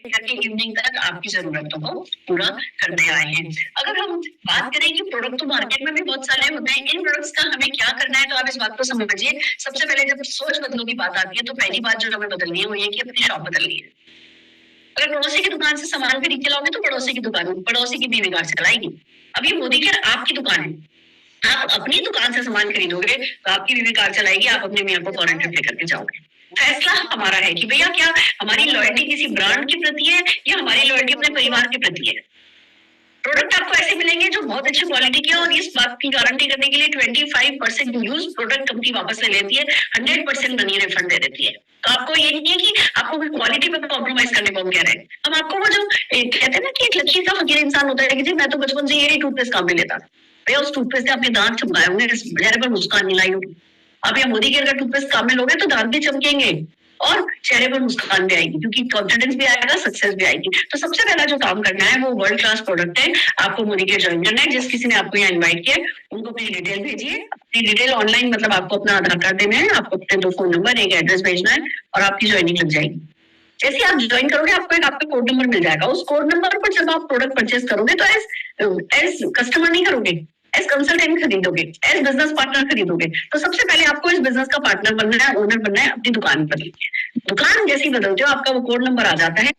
करके इवनिंग तक आपकी जरूरतों को पूरा करते आए हैं। अगर हम बात करें कि प्रोडक्ट तो मार्केट में भी बहुत सारे होते हैं, इन प्रोडक्ट्स का हमें क्या करना है, तो आप इस बात को समझिए। सबसे पहले जब सोच बदलने की बात आती है, तो पहली बात जो हमें बदलनी है वो ये कि अपनी शॉप बदलनी है। अगर पड़ोसी की दुकान से सामान खरीद के लाओगे तो पड़ोसी की दुकान, पड़ोसी की बीवी कार चलाएगी। अब ये मोदी केयर आपकी दुकान है, आप अपनी दुकान से सामान खरीदोगे तो आपकी बीवी कार चलाएगी, आप अपने मियाँ को फॉरेन ट्रिप लेकर के जाओगे। फैसला हमारा है कि भैया क्या हमारी लॉयल्टी किसी ब्रांड के प्रति है या हमारी लॉयल्टी अपने परिवार के प्रति है। प्रोडक्ट आपको ऐसे मिलेंगे जो बहुत अच्छी क्वालिटी के, और इस बात की गारंटी करने के लिए 25% यूज प्रोडक्ट कंपनी वापस ले लेती है, 100% मनी रिफंड दे देती है। तो आपको ये नहीं है कि आपको कोई क्वालिटी में कॉम्प्रोमाइज करने को हम कह रहे हैं। हम आपको वो जो कहते हैं ना कि एक लकीर का फकीर इंसान होता है कि जी मैं तो बचपन से यही टूथपेस्ट काम में लेता, भैया उस टूथपेस्ट से आपके दांत चमकाए होंगे, चेहरे पर मुस्कान नहीं लाई होगी। आप या मोदी केयर का टूथपेस्ट काम में लोगे तो दांत भी चमकेंगे और चेहरे पर मुस्कान भी आएगी, क्योंकि कॉन्फिडेंस भी आएगा, सक्सेस भी आएगी। तो सबसे पहला जो काम करना है वो वर्ल्ड क्लास प्रोडक्ट है, आपको मोदी केयर ज्वाइन करना है। जिस किसी ने आपको यहाँ इन्वाइट किया उनको अपनी डिटेल भेजिए। अपनी डिटेल ऑनलाइन मतलब आपको अपना आधार कार्ड देना है, आपको अपने 2 फोन नंबर, एक एड्रेस भेजना है और आपकी ज्वाइनिंग लग जाएगी। जैसे आप ज्वाइन करोगे आपको एक आपका कोड नंबर मिल जाएगा। उस कोड नंबर पर जब आप प्रोडक्ट परचेस करोगे तो एज कस्टमर नहीं करोगे, एज कंसल्टेंट खरीदोगे, एज बिजनेस पार्टनर खरीदोगे। तो सबसे पहले आपको इस बिजनेस का पार्टनर बनना है, ओनर बनना है अपनी दुकान पर। दुकान जैसी बदलते हो आपका वो कोड नंबर आ जाता है।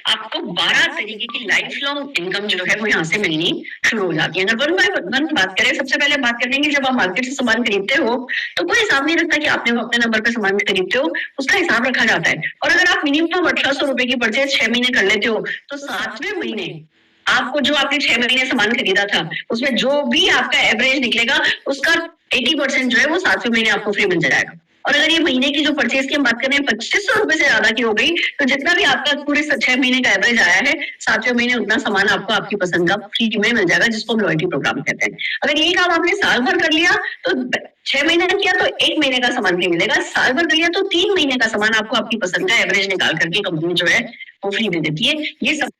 आपको 12 तरीके की लाइफ लॉन्ग इनकम जो है वो यहाँ से मिलनी शुरू हो जाती है। अगर वन बाय वन बात करें, सबसे पहले बात करने की जब आप मार्केट से सामान खरीदते हो तो कोई हिसाब नहीं रखता कि आपने अपने नंबर पे सामान खरीदते हो, उसका हिसाब रखा जाता है। और अगर आप मिनिमम 1800 रुपए की परचेज 6 महीने कर लेते हो तो 7वें महीने आपको जो आपने 6 महीने सामान खरीदा था उसमें जो भी आपका एवरेज निकलेगा उसका 80% जो है वो 7वें महीने आपको फ्री मिल जाएगा। और अगर ये महीने की जो परचेज की हम बात करें 2500 रुपए से ज्यादा की हो गई तो जितना भी आपका पूरे 6 महीने का एवरेज आया है 7वें महीने उतना सामान आपको आपकी पसंद का फ्री में मिल जाएगा, जिसको हम लॉयल्टी प्रोग्राम कहते हैं। अगर यही काम आपने साल भर कर लिया तो 6 महीने किया तो 1 महीने का सामान फ्री मिलेगा, साल भर कर लिया तो 3 महीने का सामान आपको आपकी पसंद का एवरेज निकाल करके कंपनी जो है वो फ्री दे देती है। ये सब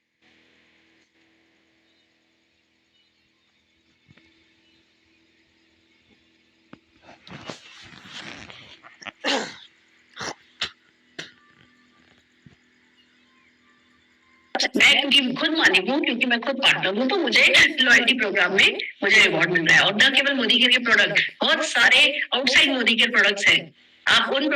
मैं क्योंकि खुद मालिक हूँ, क्योंकि मैं खुद पार्टनर हूँ, तो मुझे लॉयल्टी प्रोग्राम में मुझे रिवॉर्ड मिल रहा है। और न केवल मोदी केयर के प्रोडक्ट, बहुत सारे आउटसाइड मोदी केयर प्रोडक्ट्स हैं। आप उन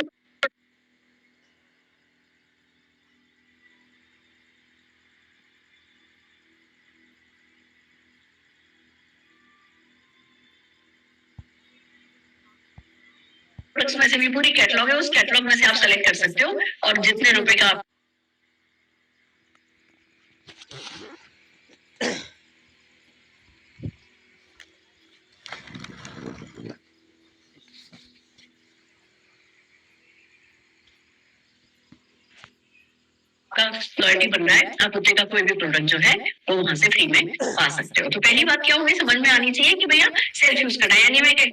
प्रोडक्ट्स में से भी पूरी कैटलॉग है, उस कैटलॉग में से आप सेलेक्ट कर सकते हो और जितने रुपए का आप लॉयल्टी बन रहा है, आप उतने का कोई भी प्रोडक्ट जो है वो वहां से फ्री में पा सकते हो। तो पहली बात क्या होगी समझ में आनी चाहिए कि भैया सेल्फ यूज करना है, यानी मैं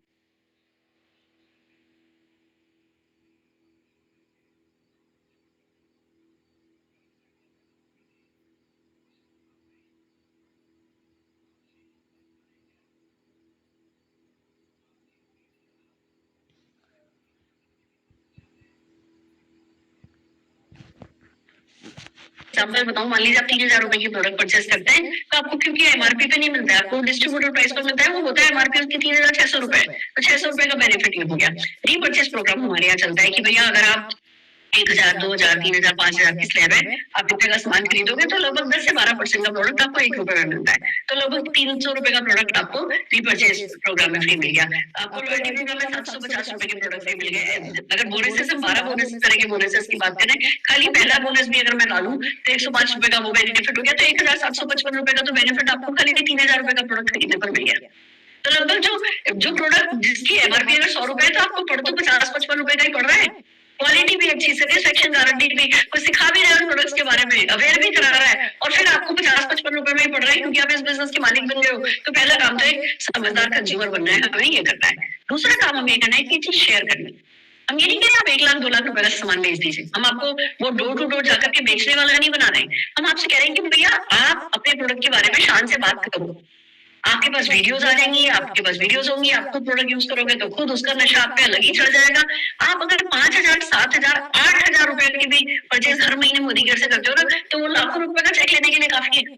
एग्जाम्पल बताऊं, मान लीजिए आप 3000 रुपए की प्रोडक्ट परचेस करते हैं तो आपको क्योंकि एमआरपी पे नहीं मिलता है, आपको डिस्ट्रीब्यूटर प्राइस पर मिलता है, वो होता है एमआरपी उसकी 3600 रुपए, तो 600 रुपए का बेनिफिट ये हो गया। रीपर्चेस प्रोग्राम हमारे यहाँ चलता है कि भैया अगर आप 1000, 2000, 3000, 5000 की स्लैब है, आप इतने का सामान खरीदोगे तो लगभग 10 से 12% का प्रोडक्ट आपको 1 रुपए में मिलता है, तो लगभग 300 रुपए का प्रोडक्ट आपको रीपर्चेस प्रोग्राम में फ्री मिल गया। आपको लॉयल्टी प्रोग्राम में 750 रुपए के प्रोडक्ट फ्री मिल गए। अगर बोनसेस हम 12 बोनस तरह के बोनसेस की बात करें, खाली पहला बोनस भी अगर मैं डालूं तो 105 रुपए का वो बेनिफिट हो गया, तो 1755 रुपए का तो बेनिफिट आपको खाली 3000 रुपए का प्रोडक्ट खरीदने पर मिल गया। तो लगभग जो प्रोडक्ट जिसकी एमआरपी अगर 100 रुपए है तो आपको पड़ तो 50-55 रुपए का ही पड़ रहा है। क्वालिटी भी अच्छी, सेटिस्फेक्शन गारंटी भी, कोई सिखा भी रहा है प्रोडक्ट्स के बारे में, अवेयर भी करा रहा है, और फिर आपको 50-55 रुपए में ही पड़ रहा है क्योंकि आप इस बिजनेस के मालिक बन गए हो। तो पहला काम तो एक समझदार कंज्यूमर बनना है, हमें ये करना है। दूसरा काम हमें करना है कि चीज शेयर करनी है। हम ये नहीं कह रहे आप 1 लाख 2 लाख रुपए का सामान बेच दीजिए, हम आपको वो डोर टू डोर जाकर के बेचने वाला नहीं बना रहे हैं। हम आपसे कह रहे हैं कि भैया आप अपने प्रोडक्ट के बारे में शान से बात करो, आपके पास वीडियोस आ जाएंगी, आपके पास वीडियोस होंगी, आप खुद प्रोडक्ट यूज करोगे तो खुद उसका नशा आप पे अलग ही चढ़ जाएगा। आप अगर 5,000, 7,000, 8,000 रुपए की भी परचेज हर महीने मोदी केयर से करते हो ना, तो वो लाखों रुपए का चेक लेने के लिए काफी है।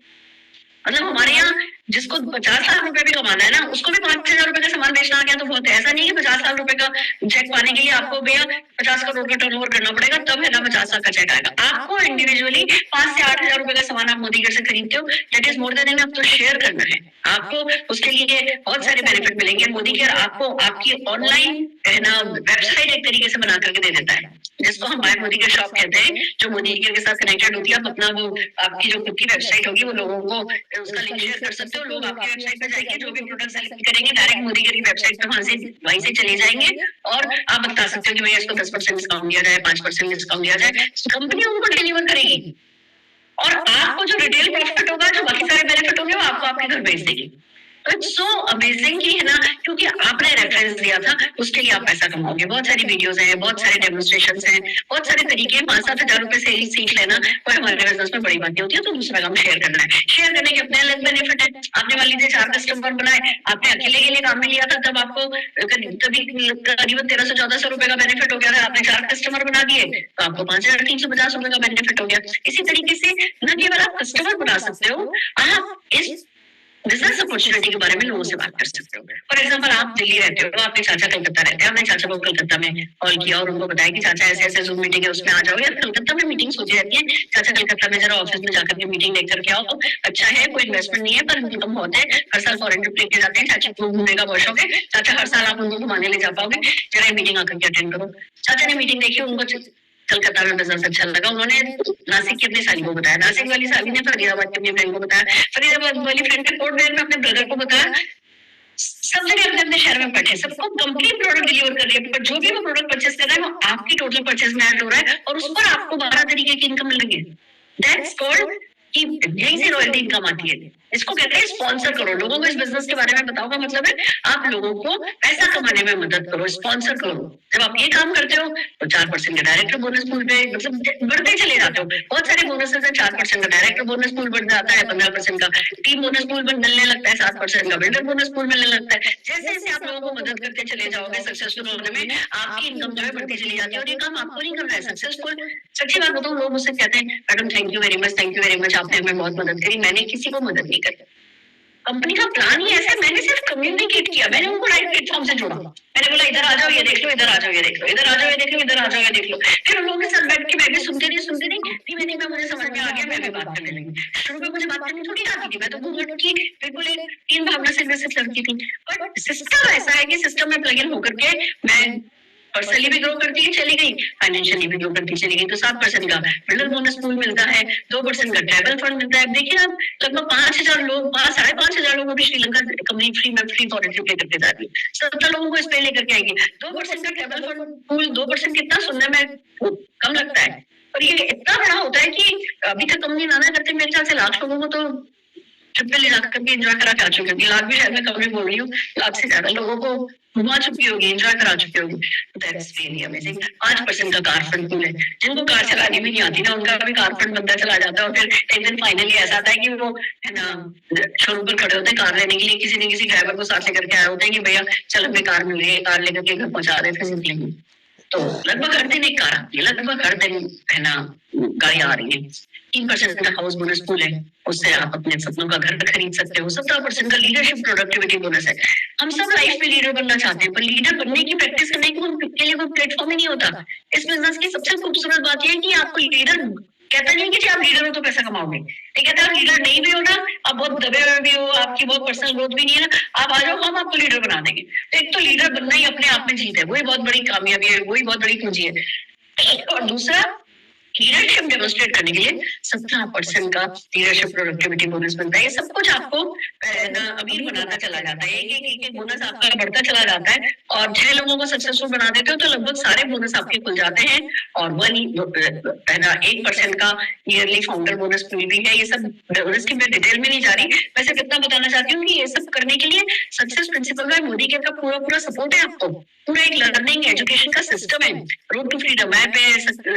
मतलब हमारे यहाँ जिसको 50 लाख रुपए भी कमाना है ना, उसको भी 5,000 रुपए का सामान बेचना आ गया तो बहुत है। ऐसा नहीं है 50 लाख रुपए का चेक पाने के लिए आपको भैया 50 करोड़ का टर्नओवर करना पड़ेगा, तब है ना 50 लाख का चेक आएगा। आपको इंडिविजुअली 5 से 8,000 रुपए का सामान आप मोदी से खरीदते हो, that is more than enough. तो शेयर करना है आपको, उसके लिए बहुत सारे बेनिफिट मिलेंगे। मोदी केयर आपको आपकी ऑनलाइन है ना वेबसाइट एक तरीके से बना करके दे देता है, जिसको हम बाय मोदी केयर शॉप कहते हैं, जो मोदी केयर के साथ कनेक्टेड होती है। आप अपना वो आपकी जो खुद की वेबसाइट होगी वो लोगों को उसका लिंक शेयर कर सकते हो, लोग आपकी वेबसाइट पे जाएंगे, जो भी प्रोडक्ट सेलेक्ट करेंगे डायरेक्ट मोदी केयर की वेबसाइट पे वहीं से चले जाएंगे, और आप बता सकते हो कि भैया इसको 10% डिस्काउंट दिया जाए, 5% डिस्काउंट दिया जाए, कंपनी उनको डिलीवर करेगी, और आपको जो रिटेल प्रॉफिट होगा, जो बाकी सारे बेनिफिट होंगे, वो आपको आपके घर भेज देगी। इट्स सो अमेजिंग है ना, क्योंकि आपने रेफरेंस दिया था, उसके लिए आप पैसा कमाओगे। बहुत सारी वीडियोस हैं, बहुत सारे डेमोन्स्ट्रेशंस हैं, बहुत सारे तरीके हैं। 5-7 हजार रुपए से ही सीख लेना कोई हमारे बिजनेस में बड़ी बात नहीं होती है। तो दूसरा काम शेयर करना है। शेयर करने के अपने अलग बेनिफिट है। आपने मान लीजिए 4 कस्टमर बनाए, आपने अकेले के लिए काम में लिया था, तब आपको करीबन 1300-1400 रुपए का बेनिफिट हो गया था। आपने 4 कस्टमर बना दिए तो आपको 5,350 रुपए का बेनिफिट हो गया। इसी तरीके से न केवल आप कस्टमर बना सकते हो, आप इस बिजनेस अपॉर्चुनिटी के बारे में लोगों से बात कर सकते हो। फॉर एग्जाम्पल, आप दिल्ली रहते हो, आपके चाचा कलकत्ता रहते हैं, हमने चाचा को कलकत्ता में कॉल किया और उनको बताया कि चाचा ऐसे ऐसे जूम मीटिंग है, उसमें आ जाओ। यार कलकत्ता में मीटिंग्स होती रहती है, चाचा कलकत्ता में जरा ऑफिस में जाकर के मीटिंग लेकर के आओ। अच्छा है, कोई इन्वेस्टमेंट नहीं है, पर इनकम बहुत है। हर साल फॉरेन ट्रिप लेके जाते हैं, चाचा को घूमने का बहुत शौक है। चाचा हर साल आप उनको घुमाने ले जा पाओगे, जरा मीटिंग आकर के अटेंड करो। चाचा ने मीटिंग देखी, उनको कलकत्ता में बिजनेस अच्छा लगा। उन्होंने नासिक की अपनी साली को बताया, नासिक वाली साली ने फरीदाबाद की अपनी फ्रेंड को बताया, फरीदाबाद वाली फ्रेंड ने पोर्ट ब्लेयर में अपने ब्रदर को बताया। सब जगह अपने अपने शहर में बैठे, सबको कंप्लीट प्रोडक्ट डिलीवर कर रही है, पर जो भी वो प्रोडक्ट परचेस कर रहा है वो आपकी टोटल परचेस में ऐड हो रहा है, और उस पर आपको 12 तरीके की इनकम मिल रही है। दैट्स कॉल्ड कि यहीं से रॉयल्टी इनकम आती है। इसको कहते हैं स्पॉन्सर करो। लोगों को इस बिजनेस के बारे में बताओ का मतलब है आप लोगों को पैसा कमाने में मदद करो, स्पॉन्सर करो। जब आप ये काम करते हो तो 4% का डायरेक्टर बोनस पूल पे मतलब बढ़ते चले जाते हो। बहुत सारे बोनसेस है, 4% का डायरेक्टर बोनस पूल बढ़ जाता है, 15% का टीम बोनस पूल मिलने लगता है, 7% का बिल्डर बोनस पूल मिलने लगता है। जैसे जैसे आप लोगों को मदद करते चले जाओगे सक्सेसफुल होने में, आपकी इनकम जो है बढ़ती चली जाती है। और ये काम आपको नहीं करना है, सक्सेसफुल। सच्ची बात बताऊं, लोग मुझसे कहते हैं madam thank you very much, thank you very much, आपने हमें बहुत मदद करी। मैंने किसी को मदद नहीं करी, कंपनी का प्लान ही ऐसा है, मैंने सिर्फ कम्युनिकेट किया, मैंने उनको राइट प्लेटफॉर्म से जोड़ा। मैंने बोला इधर आ जाओ ये देख लो, इधर आ जाओ ये देख लो, इधर आ जाओ ये देख लो, इधर आ जाओ ये देख लो। फिर उन लोगों के साथ बैठ के मैं भी सुनती रही, धीमे धीमे मुझे समझ में आ गया, मैं भी बात करने लगी। शुरू में मुझे बात करनी थोड़ी आती थी, मैं तो घूंघट की बिल्कुल एक हीन भावना से ग्रसित लड़की थी। बट सिस्टम ऐसा है कि सिस्टम में प्लग इन होकर के मैं पर्सनली भी ग्रो करती है चली गई, फाइनेंशियली भी ग्रो करती चली गई। तो 7% का बिल्डर बोनस पूल मिलता है, 2% का ट्रैवल फंड मिलता है। देखिए आप लगभग 5,000 लोग, 5,500 लोगों को भी Sri Lanka company free foreign trip लेकर के जाती है। 70 लोगों को इस पे लेकर के आएगी। 2% का ट्रैवल फंड पूल, 2% कितना सुनने में कम लगता है, पर ये इतना बड़ा होता है कि अभी तक कंपनी नाना करते मेरे ख्याल से लाख लोगों को तो ट्रिप पे ले जाकर के एंजॉय करा के आ चुकी होगी। लाख भी शायद मैं कम ही बोल रही हूँ, लाख से ज्यादा लोगों को घुमा चुकी होगी, एंजॉय करा चुकी होगी। That's really amazing. 5% का कार फंड पूल है, जिनको कार चलानी भी नहीं आती ना, उनका भी कार फंड बनता चला जाता है। और फिर एक दिन फाइनली ऐसा आता है कि वो है ना शोरूम पर खड़े होते हैं कार लेने के लिए, किसी न किसी ड्राइवर को साथ लेकर के आए होते हैं कि भैया चल हमें कार मिल रही है, कार लेकर के घर पहुंचा दे, फिर निकलेंगे। तो लगभग हर दिन एक कार आती है, लगभग हर दिन है ना गाड़ी आ रही है। 3% का हाउस बोनस पूल है, उससे आप अपने सपनों का घर खरीद सकते हो। 17% का लीडरशिप प्रोडक्टिविटी बोनस है। हम सब लाइफ में लीडर बनना चाहते हैं, पर लीडर बनने की प्रैक्टिस करने के लिए कोई प्लेटफॉर्म ही नहीं होता। इस बिजनेस की सबसे खूबसूरत बात यह है कि आपको लीडर कहता नहीं कि आप लीडर हो तो पैसा कमाओगे, ये कहता है आप लीडर नहीं भी हो ना, आप बहुत दबे हुए भी हो, आपकी बहुत पर्सनल ग्रोथ भी नहीं है ना, आप आ जाओ, हम आपको लीडर बना देंगे। तो एक तो लीडर बनना ही अपने आप में जीत है, वही बहुत बड़ी कामयाबी है, वही बहुत बड़ी पूंजी है। और दूसरा लीडरशिप डेमोन्स्ट्रेट करने के लिए 17% का लीडरशिप प्रोडक्टिविटी बोनस बनता है। ये सब कुछ आपको अमीर बनाता चला जाता है, एक बोनस आपका बढ़ता चला जाता है और 6 लोगों को सक्सेसफुल बना देते हो तो लगभग सारे बोनस आपके खुल जाते हैं। और 1% का ईयरली फाउंडर बोनस भी है। ये सब बोनस की मैं डिटेल में नहीं जा रही, वैसे कितना बताना चाहती हूँ कि ये सब करने के लिए सक्सेस प्रिंसिपल का मोदी के का पूरा सपोर्ट है आपको। पूरा एक लर्निंग एजुकेशन का सिस्टम है। रोड टू फ्रीडम ऐप है,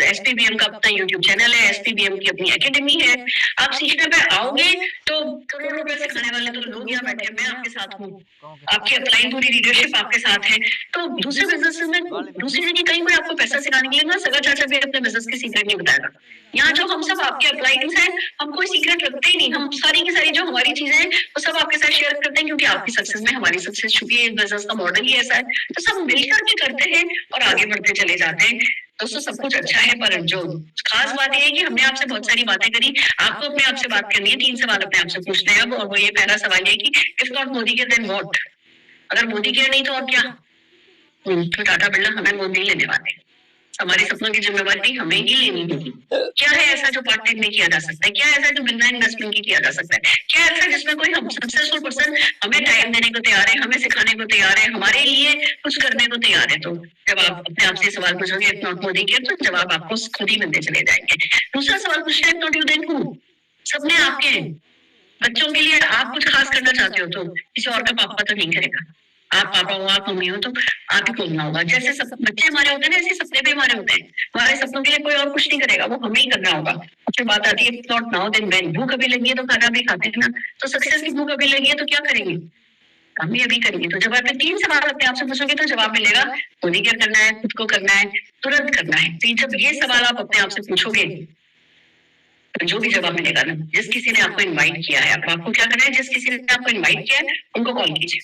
एसपीबीएम का अपना यूट्यूब चैनल है, एसपीबीएम की अपनी एकेडमी है। आप सीखने पे आओगे तो करोड़ों रुपए सिखाने वाले तो लोग यहाँ बैठे हैं, मैं आपके साथ हूँ, आपकी अपलाइन पूरी लीडरशिप आपके साथ है। तो दूसरे बिजनेस में दूसरी जगह कहीं कोई आपको पैसा सिखाने के लिए ना सगा चाचा भी अपने बिजनेस की सीक्रेट नहीं बताएगा। यहाँ जो हम सब आपके अपलाइंस हैं, हम कोई सीक्रेट रखते ही नहीं, हम सारी की सारी जो हमारी चीजें हैं वो सब आपके साथ शेयर करते हैं, क्योंकि आपकी सक्सेस में हमारी सक्सेस छुपी है। बिजनेस का मॉडल ही ऐसा है, तो सब मिलकर के करते हैं और आगे बढ़ते चले जाते हैं। दोस्तों सब कुछ अच्छा है, पर जो खास बात यह है कि हमने आपसे बहुत सारी बातें करी, आपको अपने आप से बात करनी है। 3 सवाल अपने आप से पूछने हैं अब, और वो ये पहला सवाल है कि इफ नॉट मोदी के देन व्हाट? अगर मोदी के नहीं तो और क्या? तो टाटा बिरला हमें मोदी नहीं लेने वाले, हमारी सपनों की जिम्मेवारी हमें ही लेनी होगी। क्या है ऐसा जो पार्ट टाइम में किया जा सकता है? क्या ऐसा जो बिना इन्वेस्टमेंट की किया जा सकता है? क्या ऐसा जिसमें कोई हम सक्सेसफुल पर्सन हमें टाइम देने को तैयार है, हमें सिखाने को तैयार है, हमारे लिए कुछ करने को तैयार है? तो जब आप अपने आप से सवाल पूछोगे इफ नॉट मोदी के, तो जवाब आपको खुद ही मिलते चले जाएंगे। दूसरा सवाल पूछना है if not you then who? सपने आपके हैं, बच्चों के लिए आप कुछ खास करना चाहते हो तो किसी और का पापा तो नहीं करेगा। आप पापा हो, आप मम्मी हो, तो आप ही खोलना होगा। जैसे सब बच्चे हमारे होते हैं ना, ऐसे सपने भी हमारे होते हैं। हमारे सपनों के लिए कोई और कुछ नहीं करेगा, वो हमें ही करना होगा। फिर बात आती है नॉट नाउ देन व्हेन। भूख अभी लगी है तो खाना भी खाते हैं ना, तो सक्सेस की भूख अभी लगी है तो क्या करेंगे? हम भी अभी करेंगे। तो जब आप 3 सवाल अपने आप से पूछोगे तो जवाब मिलेगा खुद क्या करना है, खुद को करना है, तुरंत करना है। तो जब ये सवाल आप अपने आप से पूछोगे तो जो भी जवाब मिलेगा ना, जिस किसी ने आपको इनवाइट किया है, आपको क्या करना है, जिस किसी ने आपको इनवाइट किया है उनको कॉल कीजिए,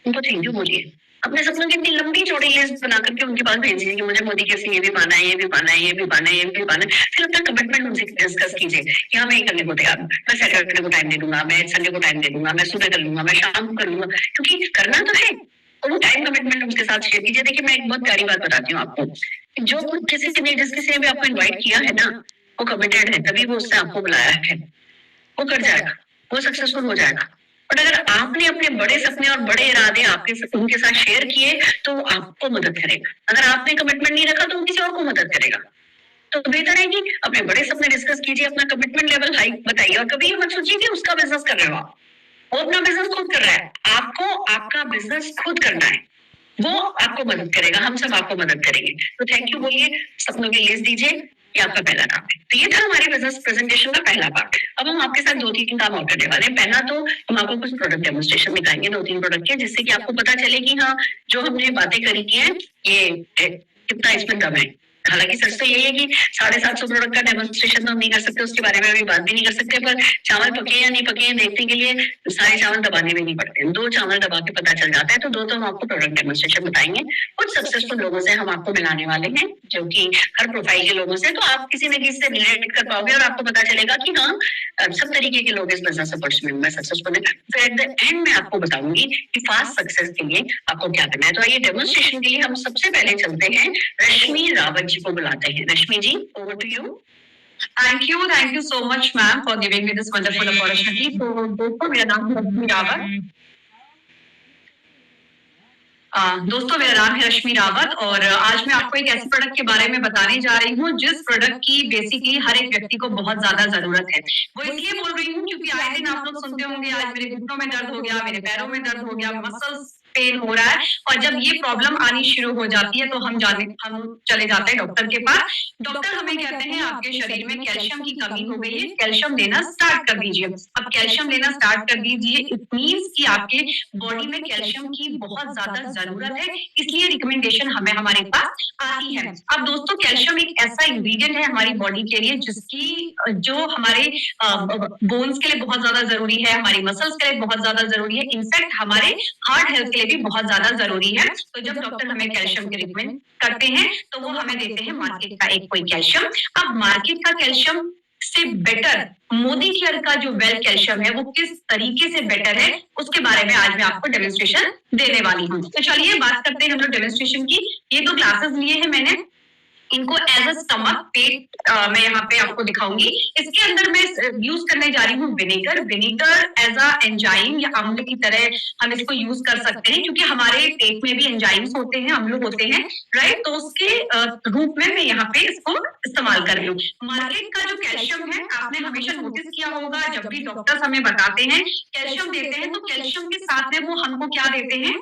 उनको थैंक यू बोलिए, अपने सपनों की इतनी लंबी चौड़ी लिस्ट बना करके उनके पास भेजिए कि मुझे मोदी के ये भी पाना है, ये भी पाना है, ये भी पाना है, ये भी पाना है। फिर अपना कमिटमेंट उनसे डिस्कस कीजिए कि हाँ मैं ये करने को तैयार हूँ, मैं सैटरडे को टाइम दे दूंगा, मैं संडे को टाइम दे दूंगा, मैं सुबह कर लूंगा, मैं शाम को कर लूंगा, क्योंकि करना तो है। तो वो टाइम कमिटमेंट उनके साथ शेयर कीजिए। देखिए मैं एक बहुत प्यारी बात बताती हूँ आपको, जो किसी ने जिस किसी ने भी आपको इन्वाइट किया है ना, वो कमिटेड है, तभी वो उसने आपको बुलाया है, वो कर जाएगा, वो सक्सेसफुल हो जाएगा। और अगर आपने अपने बड़े सपने और बड़े इरादे आपके उनके साथ शेयर किए तो वो आपको मदद करेगा। अगर आपने कमिटमेंट नहीं रखा तो वो किसी और को मदद करेगा। तो बेहतर है कि अपने बड़े सपने डिस्कस कीजिए, अपना कमिटमेंट लेवल हाई बताइए, और कभी मत सोचिए कि उसका बिजनेस कर रहे हो आप, वो अपना बिजनेस खुद कर रहा है, आपको आपका बिजनेस खुद करना है, वो आपको मदद करेगा, हम सब आपको मदद करेंगे। तो थैंक यू बोलिए, सपनों की लिस्ट दीजिए, ये आपका पहला काम है। तो ये था हमारे बिजनेस प्रेजेंटेशन का पहला पार्ट। अब हम आपके साथ 2-3 काम और करने वाले हैं। पहला तो हम आपको कुछ प्रोडक्ट डेमोन्स्ट्रेशन दिखाएंगे, 2-3 प्रोडक्ट के, जिससे कि आपको पता चले कि हाँ जो हमने बातें करी है ये कितना इसमें दम है। हालांकि सच तो यही है कि 750 प्रोडक्ट का डेमोन्स्ट्रेशन तो हम नहीं कर सकते, उसके बारे में अभी बात भी नहीं कर सकते, पर चावल पके या नहीं पके देखने के लिए सारे चावल दबाने भी नहीं पड़ते, 2 चावल दबा के पता चल जाता है। तो 2 तो हम आपको प्रोडक्ट डेमोन्स्ट्रेशन बताएंगे। कुछ सक्सेसफुल लोगों से हम आपको मिलाने वाले हैं, जो कि हर प्रोफाइल के लोगों से, तो आप किसी न किसी से रिलेट कर पाओगे और आपको पता चलेगा कि हाँ सब तरीके के लोग इस बिजनेस अपॉर्चुनिटी में सक्सेसफुल है। फिर एट द एंड में आपको बताऊंगी कि फास्ट सक्सेस के लिए आपको क्या करना है। तो आइए डेमोन्स्ट्रेशन के लिए हम सबसे पहले चलते हैं, रश्मि रावत जी को बुलाते हैं। Rashmi ji, over to you. Thank you so much, ma'am, for giving me this wonderful opportunity. So, दोस्तों मेरा नाम है रश्मि रावत। दोस्तों मेरा नाम है रश्मि रावत और आज मैं आपको एक ऐसे प्रोडक्ट के बारे में बताने जा रही हूँ जिस प्रोडक्ट की बेसिकली हर एक व्यक्ति को बहुत ज्यादा जरूरत है। वो इसलिए बोल रही हूँ क्योंकि आए दिन आप लोग सुनते होंगे आज मेरे घुटनों में दर्द हो गया, मेरे पैरों में दर्द हो गया, मसल्स पेन हो रहा है, और जब ये प्रॉब्लम आनी शुरू हो जाती है तो हम चले जाते हैं डॉक्टर के पास। डॉक्टर हमें कहते हैं आपके शरीर में कैल्शियम की कमी हो गई है, कैल्शियम लेना स्टार्ट कर दीजिए। अब कैल्शियम लेना स्टार्ट कर दीजिए, इट मींस कि आपके बॉडी में कैल्शियम की बहुत ज्यादा जरूरत है, इसलिए रिकमेंडेशन हमें हमारे पास आती है। अब दोस्तों कैल्शियम एक ऐसा इंग्रेडिएंट है हमारी बॉडी के लिए जिसकी जो हमारे बोन्स के लिए बहुत ज्यादा जरूरी है, हमारी मसल्स के लिए बहुत ज्यादा जरूरी है, इनफैक्ट हमारे हार्ट हेल्थ के लिए भी बहुत ज्यादा जरूरी है। तो जब डॉक्टर हमें कैल्शियम की रिकमेंड करते हैं तो वो हमें देते हैं मार्केट का एक कोई कैल्शियम। अब मार्केट का कैल्शियम से बेटर मोदी केयर का जो वेल कैल्शियम है वो किस तरीके से बेटर है उसके बारे में आज मैं आपको डेमोन्स्ट्रेशन देने वाली हूँ। तो चलिए बात करते हैं हम लोग डेमोन्स्ट्रेशन की। ये 2 ग्लासेस लिए हैं मैंने, इनको एज अ स्टमक पेट मैं यहाँ पे आपको दिखाऊंगी। इसके अंदर मैं यूज करने जा रही हूँ vinegar. Vinegar as a enzyme या अम्ल की तरह हम इसको यूज कर सकते हैं, क्योंकि हमारे पेट में भी एंजाइम्स होते हैं, अम्ल होते हैं, राइट। तो उसके रूप में मैं यहाँ पे इसको इस्तेमाल कर रही हूँ। मार्केट का जो कैल्शियम है, आपने हमेशा नोटिस किया होगा, जब भी डॉक्टर्स हमें बताते हैं कैल्शियम देते हैं, तो कैल्शियम के साथ में वो हमको क्या देते हैं,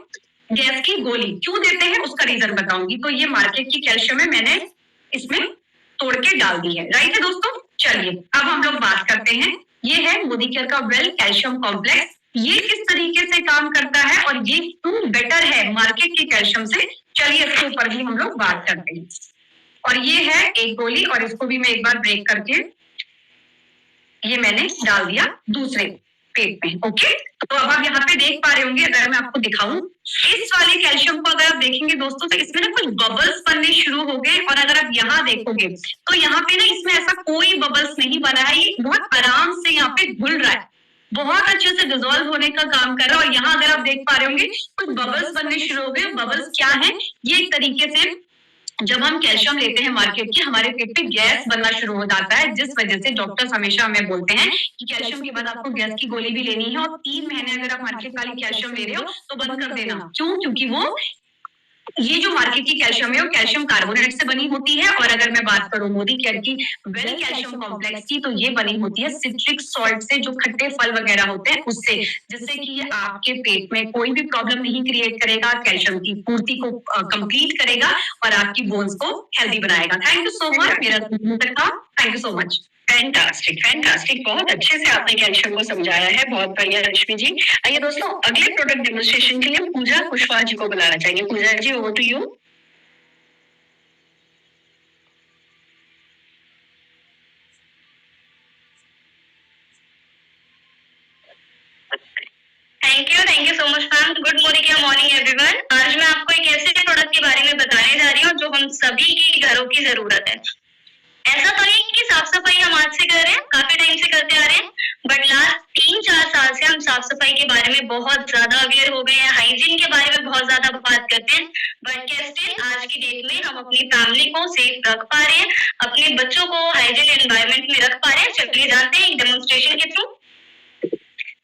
गैस की गोली। क्यों देते हैं उसका रीजन बताऊंगी। तो ये मार्केट की कैल्शियम है, मैंने इसमें तोड़ के डाल दी है, राइट है दोस्तों। चलिए अब हम लोग बात करते हैं, ये है मोदीकेयर का वेल कैल्शियम कॉम्प्लेक्स। ये किस तरीके से काम करता है और ये क्यों बेटर है मार्केट की कैल्शियम से, चलिए इसके ऊपर भी हम लोग बात करते हैं। और ये है एक गोली, और इसको भी मैं एक बार ब्रेक करके ये मैंने डाल दिया दूसरे पेट में। ओके, तो अब आप यहाँ पे देख पा रहे होंगे, अगर मैं आपको दिखाऊं इस वाले कैल्शियम को अगर आप देखेंगे दोस्तों, तो इसमें ना कुछ बबल्स बनने शुरू हो गए। और अगर आप यहाँ देखोगे तो यहाँ पे ना इसमें ऐसा कोई बबल्स नहीं बना है, ये बहुत आराम से यहाँ पे घुल रहा है, बहुत अच्छे से डिजोल्व होने का काम कर रहा है। और यहाँ अगर आप देख पा रहे होंगे कुछ बबल्स बनने शुरू हो गए। बबल्स क्या है, ये एक तरीके से जब हम कैल्शियम लेते हैं मार्केट की, हमारे पेट पे गैस बनना शुरू हो जाता है, जिस वजह से डॉक्टर्स हमेशा हमें बोलते हैं कि कैल्शियम के बाद आपको गैस की गोली भी लेनी है, और 3 महीने अगर आप मार्केट वाली कैल्शियम ले रहे हो तो बंद कर देना। क्यों? क्योंकि वो ये जो मार्केट की कैल्शियम है वो कैल्शियम कार्बोनेट से बनी होती है। और अगर मैं बात करूं मोदीकेयर की वेल कैल्शियम कॉम्प्लेक्स की, तो ये बनी होती है सिट्रिक सॉल्ट से, जो खट्टे फल वगैरह होते हैं उससे, जिससे कि ये आपके पेट में कोई भी प्रॉब्लम नहीं क्रिएट करेगा, कैल्शियम की पूर्ति को कंप्लीट करेगा और आपकी बोन्स को हेल्दी बनाएगा। थैंक यू सो मच, मेरा thank you so much. Fantastic, fantastic, बहुत अच्छे से आपने कैल्शियम को समझाया है, बहुत बढ़िया रश्मि जी। आइए दोस्तों, अगले प्रोडक्ट डेमोन्स्ट्रेशन के लिए पूजा कुशवाहा जी को बुलाना चाहिए। Pooja ji, over to you. Thank you so much ma'am. Good morning everyone. आज मैं आपको एक ऐसे प्रोडक्ट के बारे में बताने जा रही हूँ जो हम सभी के घरों की जरूरत है। ऐसा तो नहीं कि साफ सफाई हम आज से कर रहे हैं, काफी टाइम से करते आ रहे हैं, बट लास्ट 3-4 साल से हम साफ सफाई के बारे में बहुत ज्यादा अवेयर हो गए हैं, हाइजीन के बारे में बहुत ज्यादा बात करते हैं। बट स्टिल आज की डेट में हम अपनी फैमिली को सेफ रख पा रहे हैं, अपने बच्चों को हाइजीन एनवायरनमेंट में रख पा रहे हैं। चलिए जानते हैं एक डेमोन्स्ट्रेशन के थ्रू।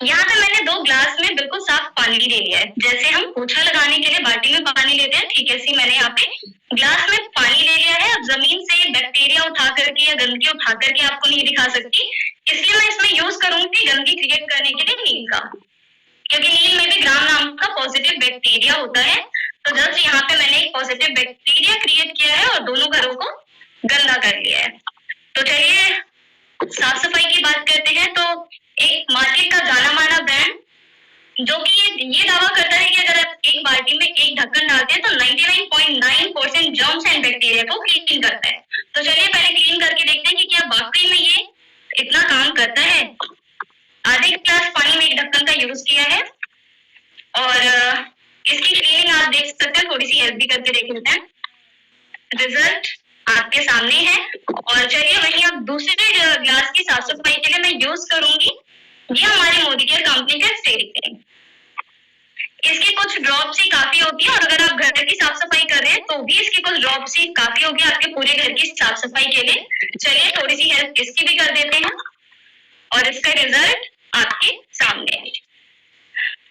यहाँ पे मैंने 2 ग्लास में बिल्कुल साफ पानी ले लिया है। जैसे हम पोछा लगाने के लिए बाल्टी में पानी लेते हैं, ठीक है, ऐसे मैंने यहाँ पे ग्लास में पानी ले लिया है। अब जमीन से बैक्टीरिया उठा करके या गंदगी उठा करके आपको नहीं दिखा सकती, इसलिए मैं इसमें यूज करूंगी गंदगी क्रिएट करने के लिए नील का, क्योंकि नील में भी ग्राम नाम का पॉजिटिव बैक्टीरिया होता है। तो जस्ट यहाँ पे मैंने एक पॉजिटिव बैक्टीरिया क्रिएट किया है और दोनों घरों को गंदा कर लिया है। तो चलिए साफ सफाई की बात करते हैं। तो एक मार्केट का जाना माना ब्रांड जो कि ये दावा करता है कि अगर आप एक बाल्टी में एक ढक्कन डालते हैं तो 99.9% जर्म्स एंड बैक्टीरिया को क्लीन करता है। तो चलिए पहले क्लीन करके देखते हैं कि क्या वाकई में ये इतना काम करता है। आधे गिलास पानी में एक ढक्कन का यूज किया है और इसकी क्लीनिंग आप देख सकते हैं, थोड़ी सी हेल्प भी करके देख लेते हैं। रिजल्ट आपके सामने है। और चलिए वही अब दूसरे ग्लास की साफ सफाई के लिए मैं यूज करूंगी ये हमारी मोदीकेयर कंपनी का स्टेरिक। इसकी कुछ ड्रॉप्स ही काफी होती है, और अगर आप घर की साफ सफाई कर रहे हैं तो भी इसकी कुछ ड्रॉप्स ही काफी होगी आपके पूरे घर की साफ सफाई के लिए। चलिए थोड़ी सी हेल्प इसकी भी कर देते हैं और इसका रिजल्ट आपके सामने है।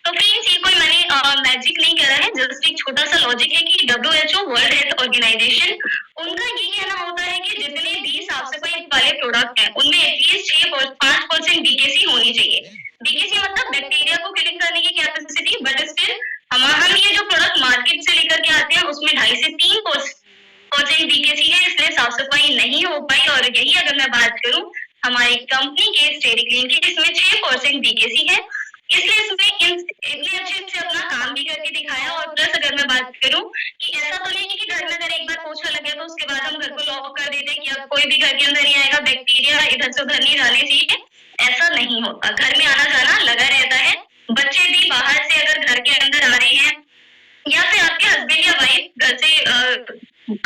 तो फ्रेंड्स, ये कोई मैंने मैजिक नहीं करा है, जस्ट एक छोटा सा लॉजिक है कि WHO वर्ल्ड हेल्थ ऑर्गेनाइजेशन उनका ये कहना होता है कि जितने भी साफ सफाई वाले प्रोडक्ट हैं उनमें एटलीस्ट 5% BKC होनी चाहिए। BKC मतलब बैक्टीरिया को किलिंग करने की कैपेसिटी। बट स्टिल हम ये जो प्रोडक्ट मार्केट से लेकर के आते हैं उसमें 2.5 से 3% BKC है, इसलिए साफ सफाई नहीं हो पाई। और यही अगर मैं बात करूं हमारी कंपनी के स्टेरिक्लीन की, इसमें 6% BKC है, इसलिए इसमें इतने अच्छे से अपना काम भी करके दिखाया। और प्लस अगर मैं बात करूं कि ऐसा तो नहीं कि घर में अगर एक बार पोछा लग गया तो उसके बाद हम घर को लॉक कर देते कि अब कोई भी घर के अंदर नहीं आएगा, बैक्टीरिया इधर से उधर नहीं जाने चाहिए, ऐसा नहीं होता। घर में आना जाना लगा रहता है। बच्चे भी बाहर से अगर घर के अंदर आ रहे हैं या फिर आपके हस्बैंड या वाइफ घर से